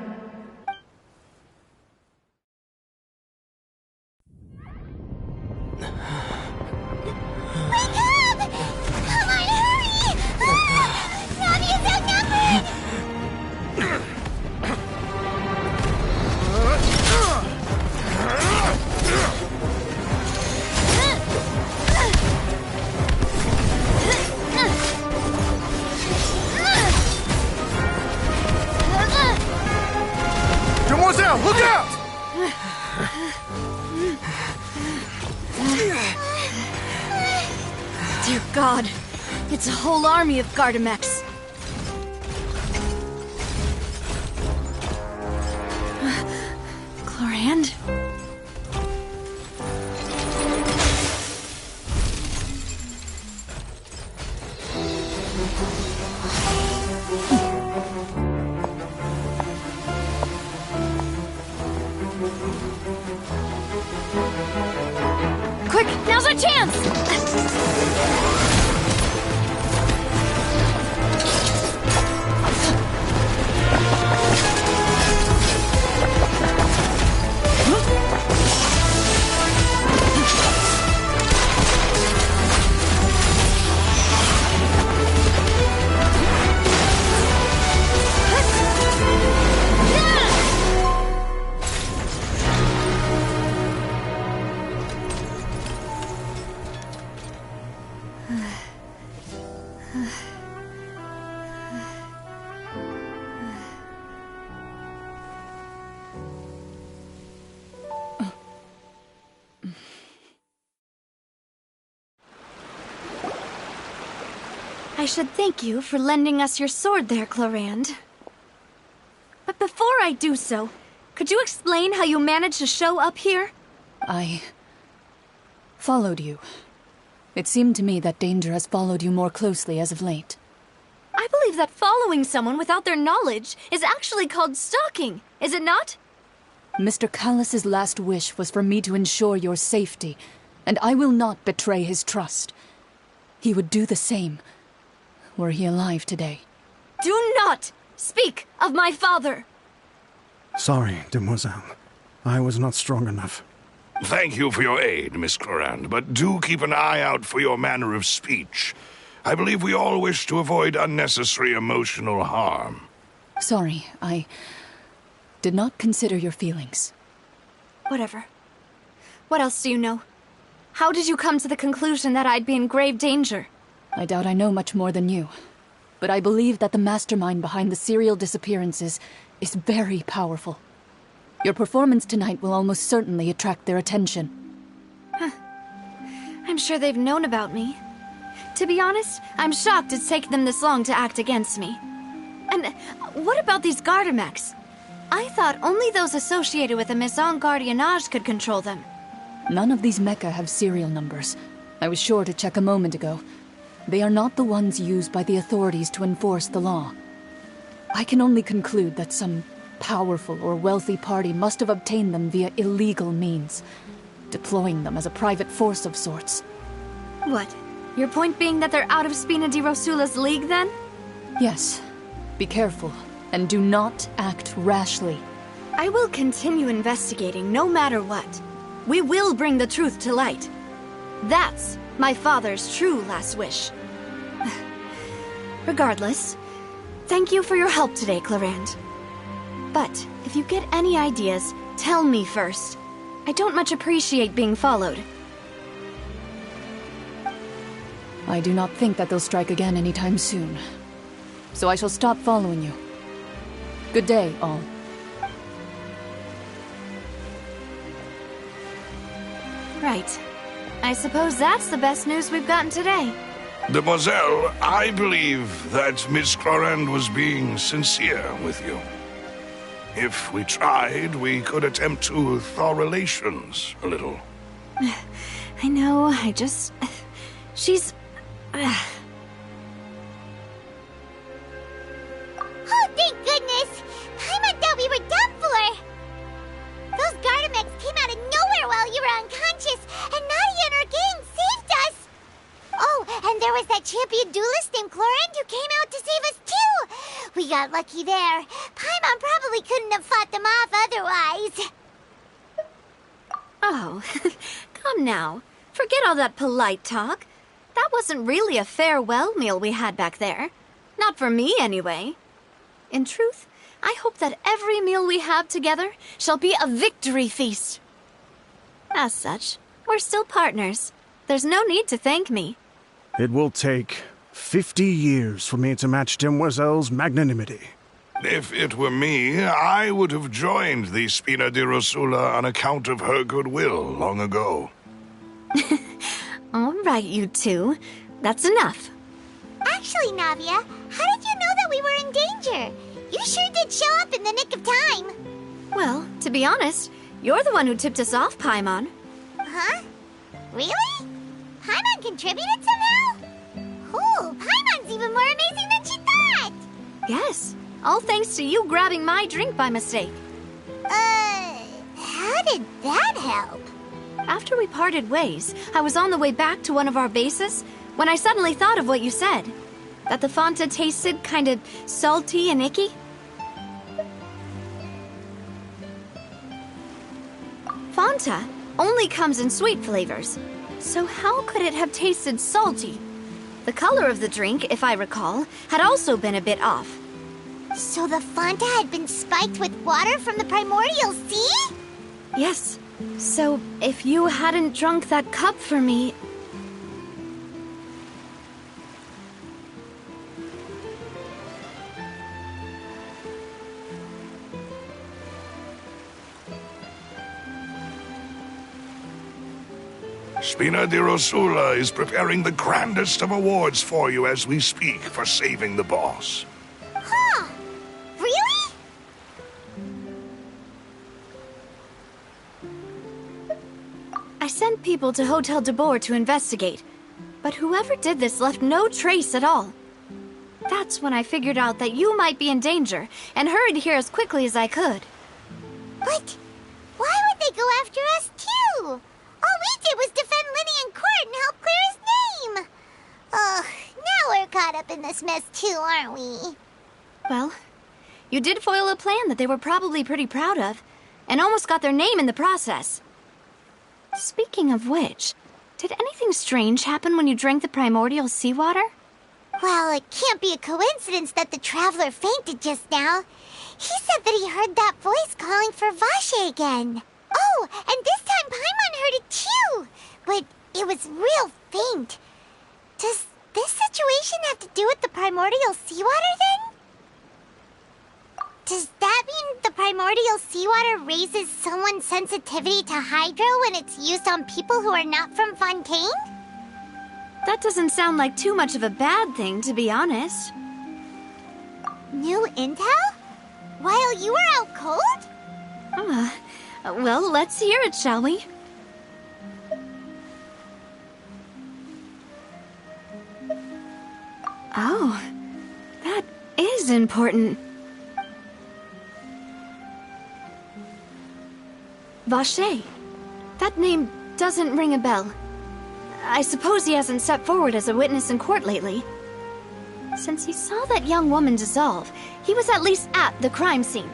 Look out! Dear God, it's a whole army of Gardamex. Chlorand? Quick, now's our chance! I should thank you for lending us your sword there, Chlorand. But before I do so, could you explain how you managed to show up here? I followed you. It seemed to me that danger has followed you more closely as of late. I believe that following someone without their knowledge is actually called stalking, is it not? Mr. Callus's last wish was for me to ensure your safety, and I will not betray his trust. He would do the same, were he alive today. Do not speak of my father! Sorry, demoiselle. I was not strong enough. Thank you for your aid, Miss Clorand, but do keep an eye out for your manner of speech. I believe we all wish to avoid unnecessary emotional harm. Sorry, I did not consider your feelings. Whatever. What else do you know? How did you come to the conclusion that I'd be in grave danger? I doubt I know much more than you, but I believe that the mastermind behind the serial disappearances is very powerful. Your performance tonight will almost certainly attract their attention. I'm sure they've known about me. To be honest, I'm shocked it's taken them this long to act against me. And what about these Gardamex? I thought only those associated with the Maison Gardiennage could control them. None of these mecha have serial numbers. I was sure to check a moment ago. They are not the ones used by the authorities to enforce the law. I can only conclude that some powerful or wealthy party must have obtained them via illegal means, deploying them as a private force of sorts. What? Your point being that they're out of Spina di Rosula's league, then? Yes. Be careful, and do not act rashly. I will continue investigating no matter what. We will bring the truth to light. That's my father's true last wish. Regardless, thank you for your help today, Clarand. But if you get any ideas, tell me first. I don't much appreciate being followed. I do not think that they'll strike again anytime soon. So I shall stop following you. Good day, all. Right. I suppose that's the best news we've gotten today. Demoiselle, I believe that Miss Clarand was being sincere with you. If we tried, we could attempt to thaw relations a little. I know, she's... Oh, thank goodness! Paimon thought we were done for! Those Gardamex came out of nowhere while you were unconscious, and Nadia and her gang saved us! Oh, and there was that champion duelist named Clarand who came out to save us too! We got lucky there. Paimon probably couldn't have fought them off otherwise. Oh, come now. Forget all that polite talk. That wasn't really a farewell meal we had back there. Not for me, anyway. In truth, I hope that every meal we have together shall be a victory feast. As such, we're still partners. There's no need to thank me. It will take 50 years for me to match Demoiselle's magnanimity. If it were me, I would have joined the Spina di Rosula on account of her goodwill long ago. All right, you two. That's enough. Actually, Navia, how did you know that we were in danger? You sure did show up in the nick of time. Well, to be honest, you're the one who tipped us off, Paimon. Huh? Really? Paimon contributed somehow? Ooh, Paimon's even more amazing than she thought! Yes, all thanks to you grabbing my drink by mistake. How did that help? After we parted ways, I was on the way back to one of our bases when I suddenly thought of what you said. That the Fanta tasted kind of salty and icky. Fanta only comes in sweet flavors, so how could it have tasted salty? The color of the drink, if I recall, had also been a bit off. So the Fanta had been spiked with water from the primordial sea? Yes. So, if you hadn't drunk that cup for me... Spina di Rosula is preparing the grandest of awards for you as we speak for saving the boss. Huh? Really? I sent people to Hotel de Boer to investigate, but whoever did this left no trace at all. That's when I figured out that you might be in danger and hurried here as quickly as I could. But why would they go after us too? All we did was defend Linny in court and help clear his name. Ugh, now we're caught up in this mess too, aren't we? Well, you did foil a plan that they were probably pretty proud of, and almost got their name in the process. Speaking of which, did anything strange happen when you drank the primordial seawater? Well, it can't be a coincidence that the traveler fainted just now. He said that he heard that voice calling for Vache again. Oh, and this time Paimon heard it too, but it was real faint. Does this situation have to do with the primordial seawater then? Does that mean the primordial seawater raises someone's sensitivity to hydro when it's used on people who are not from Fontaine? That doesn't sound like too much of a bad thing, to be honest. New intel? While you were out cold? Well, let's hear it, shall we? Oh, that is important. Vache. That name doesn't ring a bell. I suppose he hasn't stepped forward as a witness in court lately. Since he saw that young woman dissolve, he was at least at the crime scene.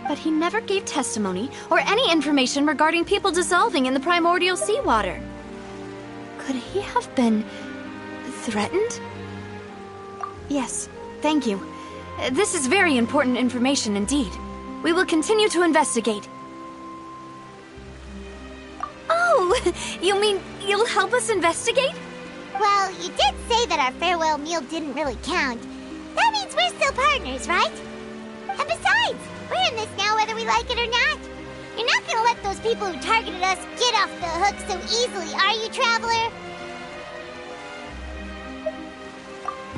But he never gave testimony or any information regarding people dissolving in the primordial seawater. Could he have been threatened? Yes, thank you. This is very important information indeed. We will continue to investigate. Oh, you mean you'll help us investigate? Well, you did say that our farewell meal didn't really count. That means we're still partners, right? And besides, we're in this now whether we like it or not. You're not gonna let those people who targeted us get off the hook so easily, are you, Traveler?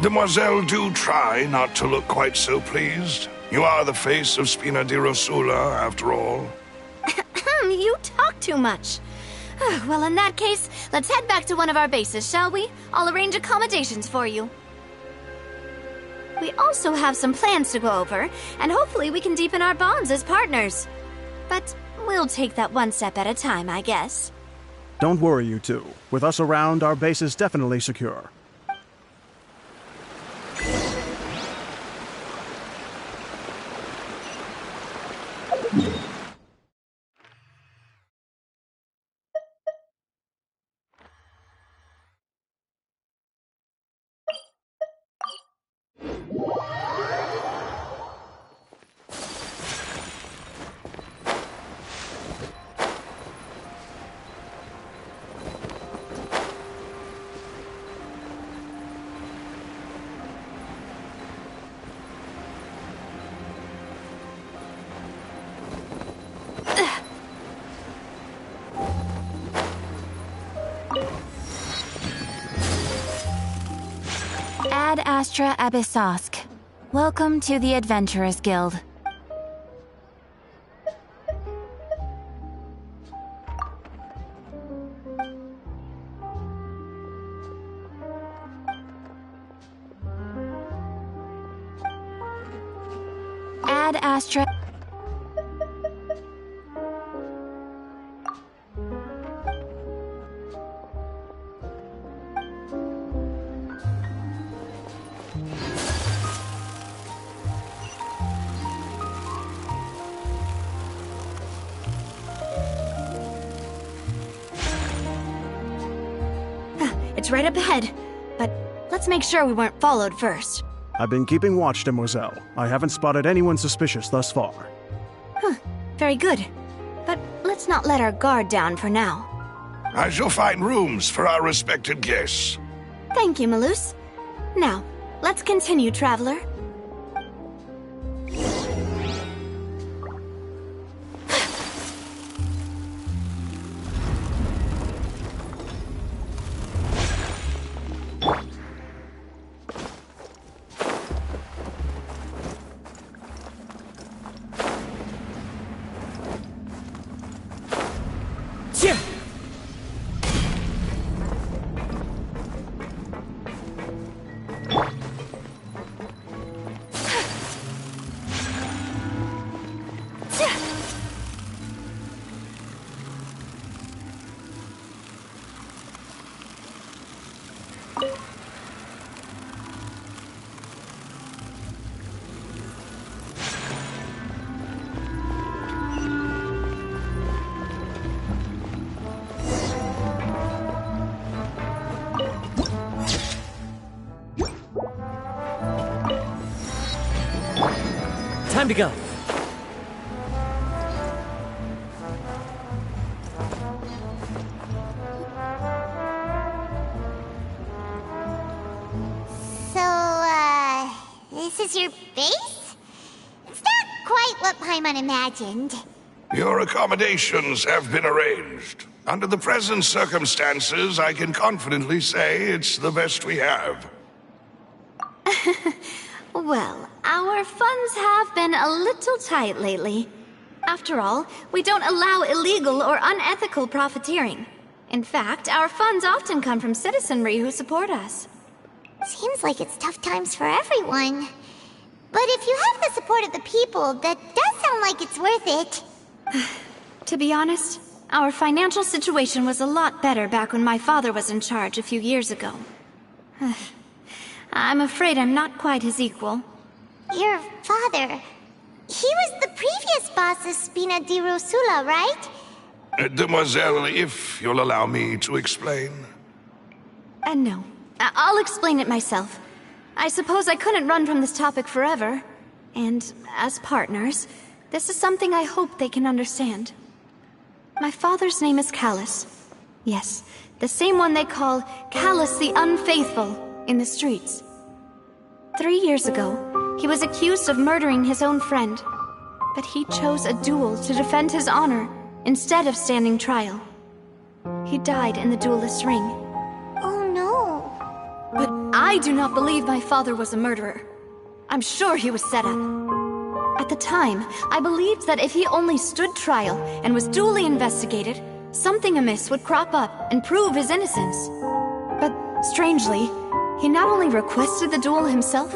Demoiselle, do try not to look quite so pleased. You are the face of Spina di Rosula, after all. You talk too much. Well, in that case, let's head back to one of our bases, shall we? I'll arrange accommodations for you. We also have some plans to go over, and hopefully we can deepen our bonds as partners. But we'll take that one step at a time, I guess. Don't worry, you two. With us around, our base is definitely secure. Ad Astra Abyssosk. Welcome to the Adventurers Guild. Ad Astra... It's right up ahead, but let's make sure we weren't followed first. I've been keeping watch, Demoiselle. I haven't spotted anyone suspicious thus far. Very good. But let's not let our guard down for now. I shall find rooms for our respected guests. Thank you, Malus. Now, let's continue, Traveler. Time to go. So, this is your base? It's what Paimon imagined. Your accommodations have been arranged. Under the present circumstances, I can confidently say it's the best we have. Well, our funds have been a little tight lately. After all, we don't allow illegal or unethical profiteering. In fact, our funds often come from citizenry who support us. Seems like it's tough times for everyone. But if you have the support of the people, that does sound like it's worth it. To be honest, our financial situation was a lot better back when my father was in charge a few years ago. I'm afraid I'm not quite his equal. Your father... he was the previous boss of Spina di Rosula, right? Demoiselle, if you'll allow me to explain. No. I'll explain it myself. I suppose I couldn't run from this topic forever. And as partners, this is something I hope they can understand. My father's name is Callus. Yes, the same one they call Callus the Unfaithful in the streets. 3 years ago, he was accused of murdering his own friend. But he chose a duel to defend his honor instead of standing trial. He died in the duelist's ring. Oh no. But I do not believe my father was a murderer. I'm sure he was set up. At the time, I believed that if he only stood trial and was duly investigated, something amiss would crop up and prove his innocence. But strangely, he not only requested the duel himself,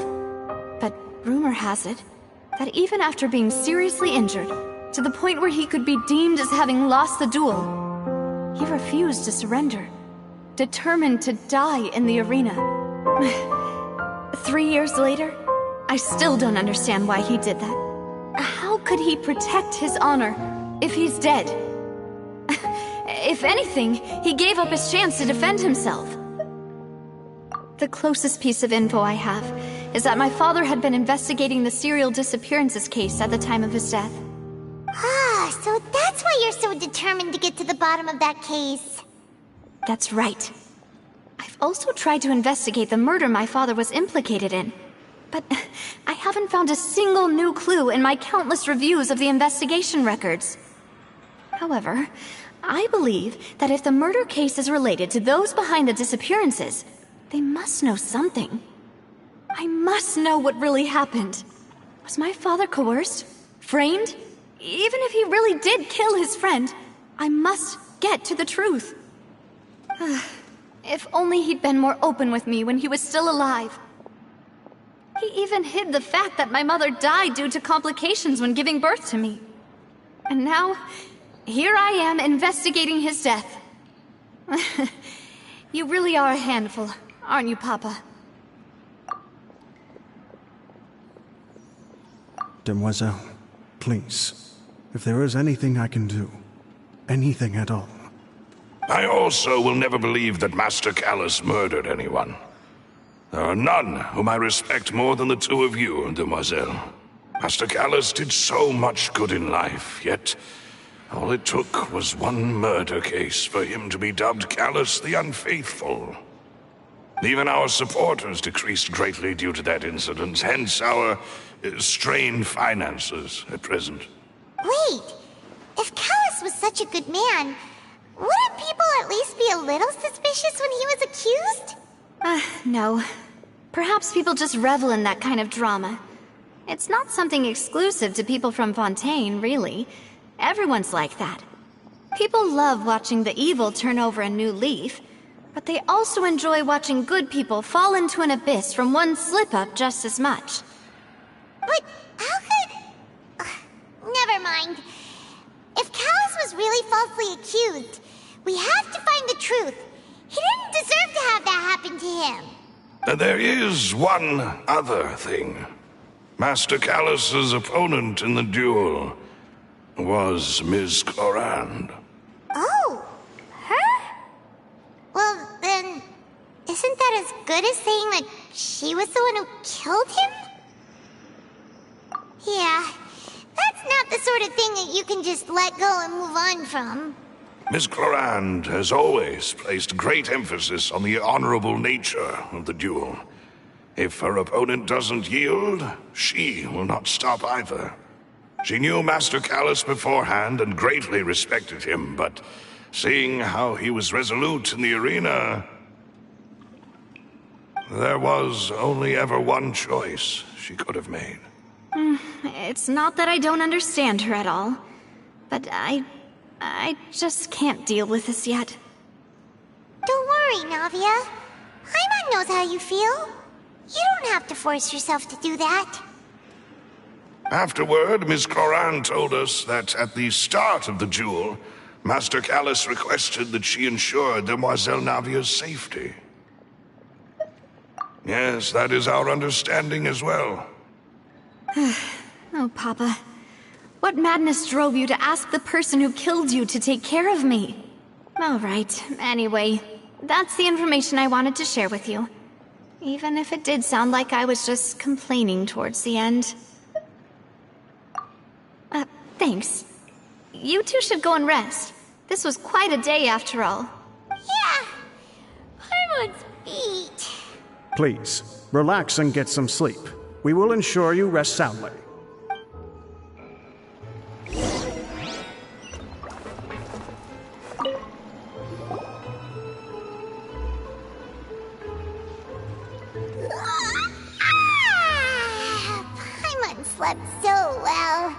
but rumor has it that even after being seriously injured, to the point where he could be deemed as having lost the duel, he refused to surrender, determined to die in the arena. 3 years later, I still don't understand why he did that. How could he protect his honor if he's dead? If anything, he gave up his chance to defend himself. The closest piece of info I have is that my father had been investigating the serial disappearances case at the time of his death. Ah, so that's why you're so determined to get to the bottom of that case. That's right. I've also tried to investigate the murder my father was implicated in, but I haven't found a single new clue in my countless reviews of the investigation records. However, I believe that if the murder case is related to those behind the disappearances, they must know something. I must know what really happened. Was my father coerced? Framed? Even if he really did kill his friend, I must get to the truth. If only he'd been more open with me when he was still alive. He even hid the fact that my mother died due to complications when giving birth to me. And now, here I am investigating his death. You really are a handful, aren't you, Papa? Demoiselle, please, if there is anything I can do, anything at all. I also will never believe that Master Callus murdered anyone. There are none whom I respect more than the two of you, Demoiselle. Master Callus did so much good in life, yet all it took was one murder case for him to be dubbed Callus the Unfaithful. Even our supporters decreased greatly due to that incident, hence our strained finances at present. Wait, if Callus was such a good man, wouldn't people at least be a little suspicious when he was accused? No. Perhaps people just revel in that kind of drama. It's not something exclusive to people from Fontaine, really. Everyone's like that. People love watching the evil turn over a new leaf, but they also enjoy watching good people fall into an abyss from one slip-up just as much. But how could... never mind. If Callus was really falsely accused, we have to find the truth. He didn't deserve to have that happen to him. There is one other thing. Master Callus's opponent in the duel was Ms. Clorand. Oh, her? Well, then, isn't that as good as saying that she was the one who killed him? Yeah, that's not the sort of thing that you can just let go and move on from. Ms. Clorand has always placed great emphasis on the honorable nature of the duel. If her opponent doesn't yield, she will not stop either. She knew Master Callus beforehand and greatly respected him, but seeing how he was resolute in the arena, there was only ever one choice she could have made. It's not that I don't understand her at all, but I just can't deal with this yet. Don't worry, Navia. Paimon knows how you feel. You don't have to force yourself to do that. Afterward, Ms. Cloran told us that at the start of the duel, Master Callus requested that she ensure Demoiselle Navia's safety. Yes, that is our understanding as well. Oh, Papa. What madness drove you to ask the person who killed you to take care of me? All right, anyway, that's the information I wanted to share with you. Even if it did sound like I was just complaining towards the end. Thanks. You two should go and rest. This was quite a day after all. Yeah, Paimon's beat. Please, relax and get some sleep. We will ensure you rest soundly. Paimon slept so well.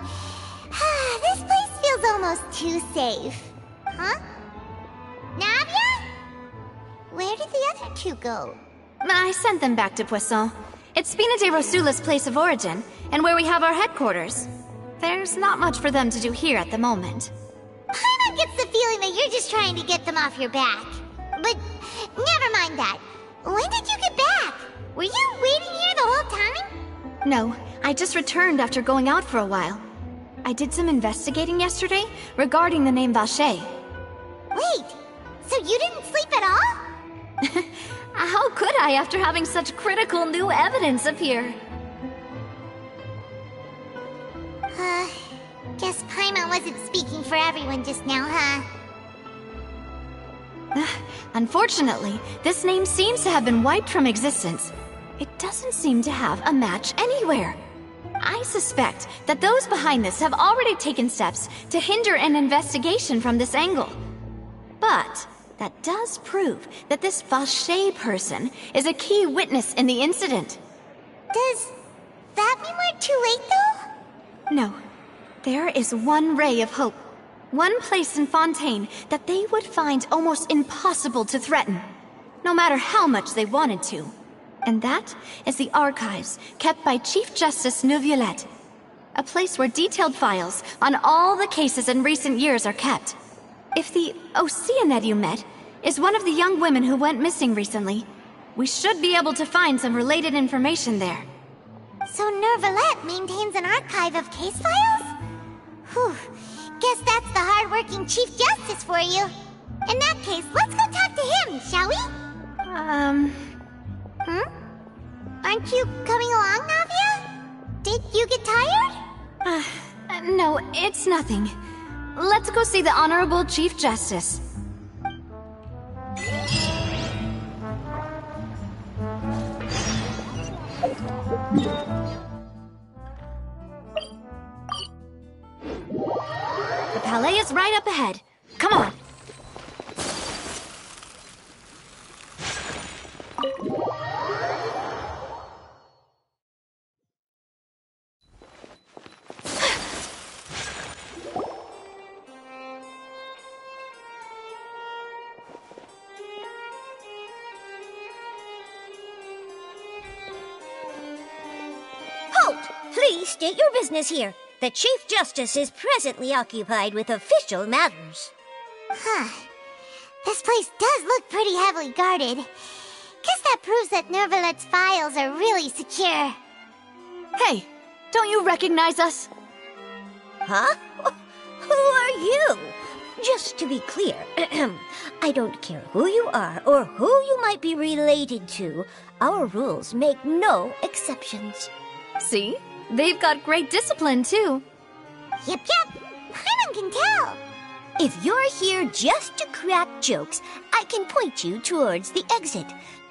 This place feels almost too safe. Huh? Navia? Where did the other two go? I sent them back to Poisson. It's Spina de Rosula's place of origin, and where we have our headquarters. There's not much for them to do here at the moment. Paimon gets the feeling that you're just trying to get them off your back. But never mind that. When did you get back? Were you waiting here the whole time? No, I just returned after going out for a while. I did some investigating yesterday regarding the name Vache. Wait, so you didn't sleep at all? How could I after having such critical new evidence appear? Guess Paimon wasn't speaking for everyone just now, huh? Unfortunately, this name seems to have been wiped from existence. It doesn't seem to have a match anywhere. I suspect that those behind this have already taken steps to hinder an investigation from this angle. But that does prove that this Vache person is a key witness in the incident. Does that mean we're too late, though? No. There is one ray of hope. One place in Fontaine that they would find almost impossible to threaten, no matter how much they wanted to. And that is the archives kept by Chief Justice Neuvillette. A place where detailed files on all the cases in recent years are kept. If the Oceanette you met is one of the young women who went missing recently, we should be able to find some related information there. So Neuvillette maintains an archive of case files? Whew. Guess that's the hard-working Chief Justice for you. In that case, let's go talk to him, shall we? Aren't you coming along, Navia? Did you get tired? No, it's nothing. Let's go see the Honorable Chief Justice. The Palais is right up ahead. Come on. Halt! Please state your business here. The Chief Justice is presently occupied with official matters. Huh. This place does look pretty heavily guarded. Guess that proves that Neuvillette's files are really secure. Hey, don't you recognize us? Huh? Who are you? Just to be clear, I don't care who you are or who you might be related to. Our rules make no exceptions. See? They've got great discipline, too. Yep. Paimon can tell. If you're here just to crack jokes, I can point you towards the exit.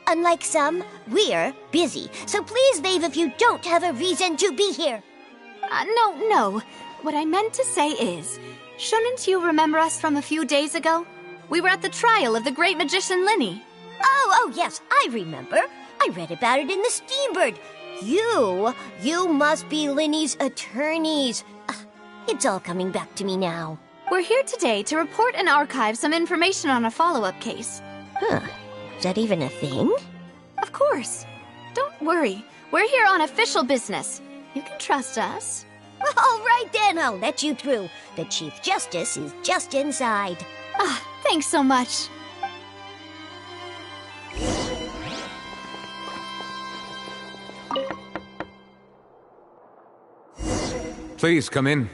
Unlike some, we're busy, so please leave if you don't have a reason to be here. No. What I meant to say is, shouldn't you remember us from a few days ago? We were at the trial of the great magician Linny. Oh, yes, I remember. I read about it in the Steambird. You must be Linny's attorneys. It's all coming back to me now. We're here today to report and archive some information on a follow-up case. Huh. Is that even a thing? Of course. Don't worry. We're here on official business. You can trust us. All right then, I'll let you through. The Chief Justice is just inside. Thanks so much. Please come in.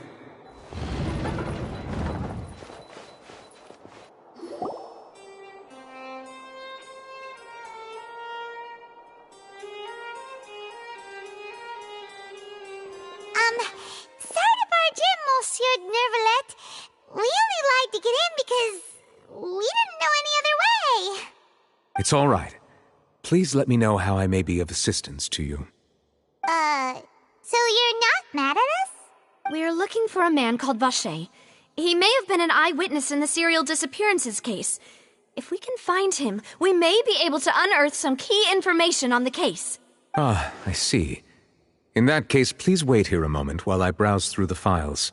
Sorry to barge in, Monsieur Nervalet. We only lied to get in because we didn't know any other way. It's all right. Please let me know how I may be of assistance to you. So you're not mad at us? We're looking for a man called Vacher. He may have been an eyewitness in the serial disappearances case. If we can find him, we may be able to unearth some key information on the case. Ah, I see. In that case, please wait here a moment while I browse through the files.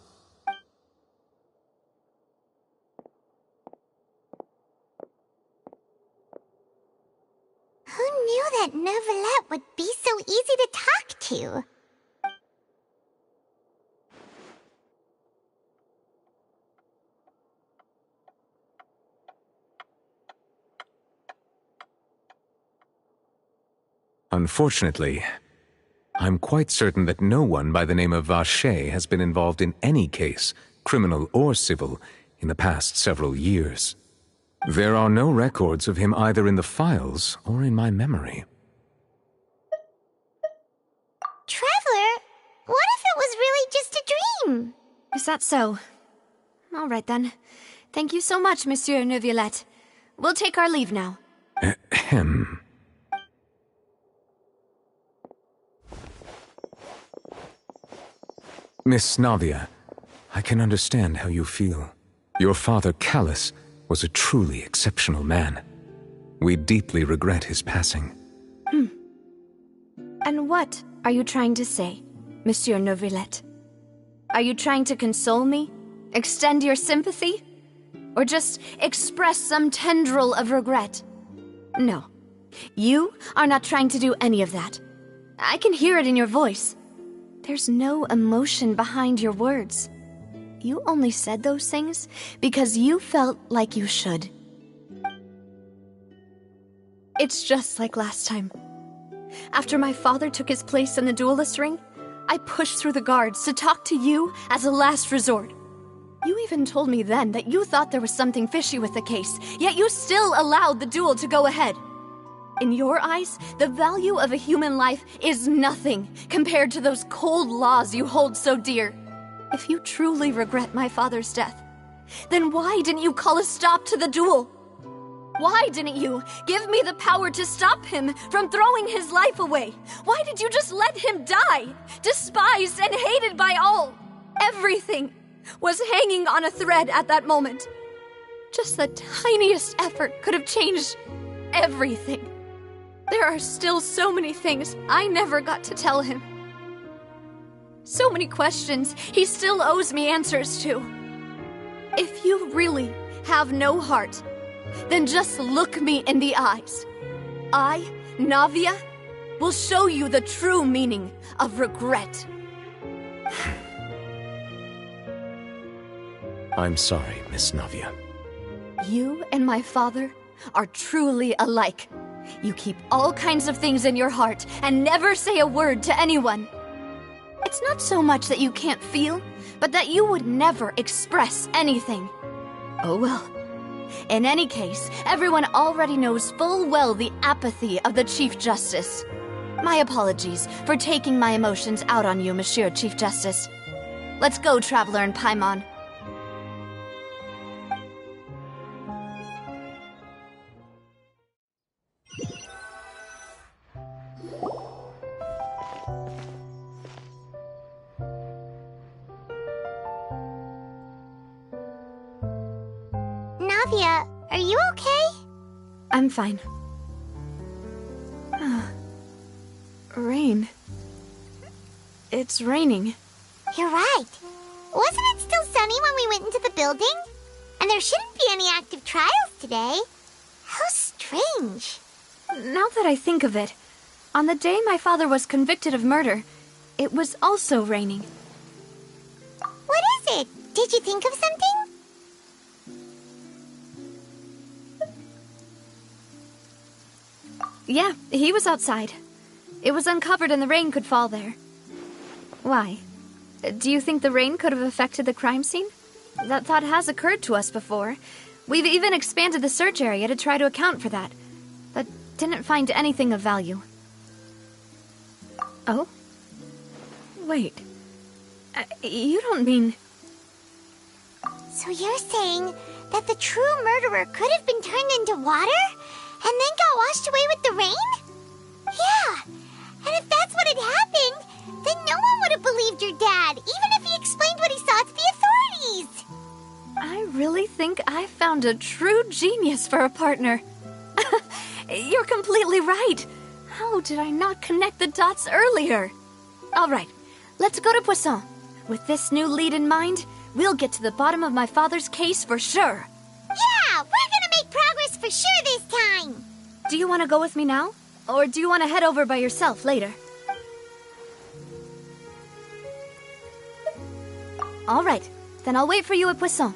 Who knew that Nervalet would be so easy to talk to? Unfortunately, I'm quite certain that no one by the name of Vacher has been involved in any case, criminal or civil, in the past several years. There are no records of him either in the files or in my memory. Traveler, what if it was really just a dream? Is that so? All right then. Thank you so much, Monsieur Neuvillette. We'll take our leave now. Ahem. Miss Navia, I can understand how you feel. Your father, Callus, was a truly exceptional man. We deeply regret his passing. And what are you trying to say, Monsieur Neuvillette? Are you trying to console me? Extend your sympathy? Or just express some tendril of regret? No. You are not trying to do any of that. I can hear it in your voice. There's no emotion behind your words. You only said those things because you felt like you should. It's just like last time. After my father took his place in the duelist ring, I pushed through the guards to talk to you as a last resort. You even told me then that you thought there was something fishy with the case, yet you still allowed the duel to go ahead. In your eyes, the value of a human life is nothing compared to those cold laws you hold so dear. If you truly regret my father's death, then why didn't you call a stop to the duel? Why didn't you give me the power to stop him from throwing his life away? Why did you just let him die, despised and hated by all? Everything was hanging on a thread at that moment. Just the tiniest effort could have changed everything. There are still so many things I never got to tell him. So many questions he still owes me answers to. If you really have no heart, then just look me in the eyes. I, Navia, will show you the true meaning of regret. I'm sorry, Miss Navia. You and my father are truly alike. You keep all kinds of things in your heart and never say a word to anyone. It's not so much that you can't feel, but that you would never express anything. Oh well. In any case, everyone already knows full well the apathy of the Chief Justice. My apologies for taking my emotions out on you, Monsieur Chief Justice. Let's go, Traveler and Paimon. Olivia, are you okay? I'm fine. Rain. It's raining. You're right. Wasn't it still sunny when we went into the building? And there shouldn't be any active trials today. How strange. Now that I think of it, on the day my father was convicted of murder, it was also raining. What is it? Did you think of something? Yeah, he was outside. It was uncovered and the rain could fall there. Why? Do you think the rain could have affected the crime scene? That thought has occurred to us before. We've even expanded the search area to try to account for that, but didn't find anything of value. Oh? Wait. You don't mean... So you're saying that the true murderer could have been turned into water and then got washed away with the rain? Yeah, and if that's what had happened, then no one would have believed your dad, even if he explained what he saw to the authorities. I really think I found a true genius for a partner. You're completely right. How did I not connect the dots earlier? All right, let's go to Poisson. With this new lead in mind, we'll get to the bottom of my father's case for sure. Yeah, we're gonna make progress for sure this time. Do you want to go with me now? Or do you want to head over by yourself later? All right, then I'll wait for you at Poisson.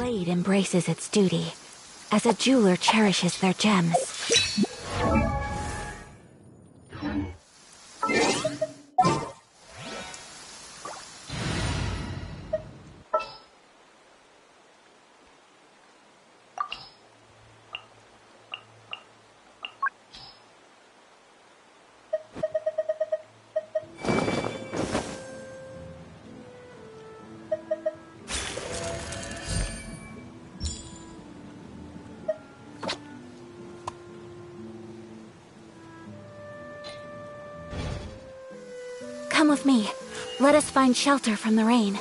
blade embraces its duty, as a jeweler cherishes their gems. Come with me. Let us find shelter from the rain.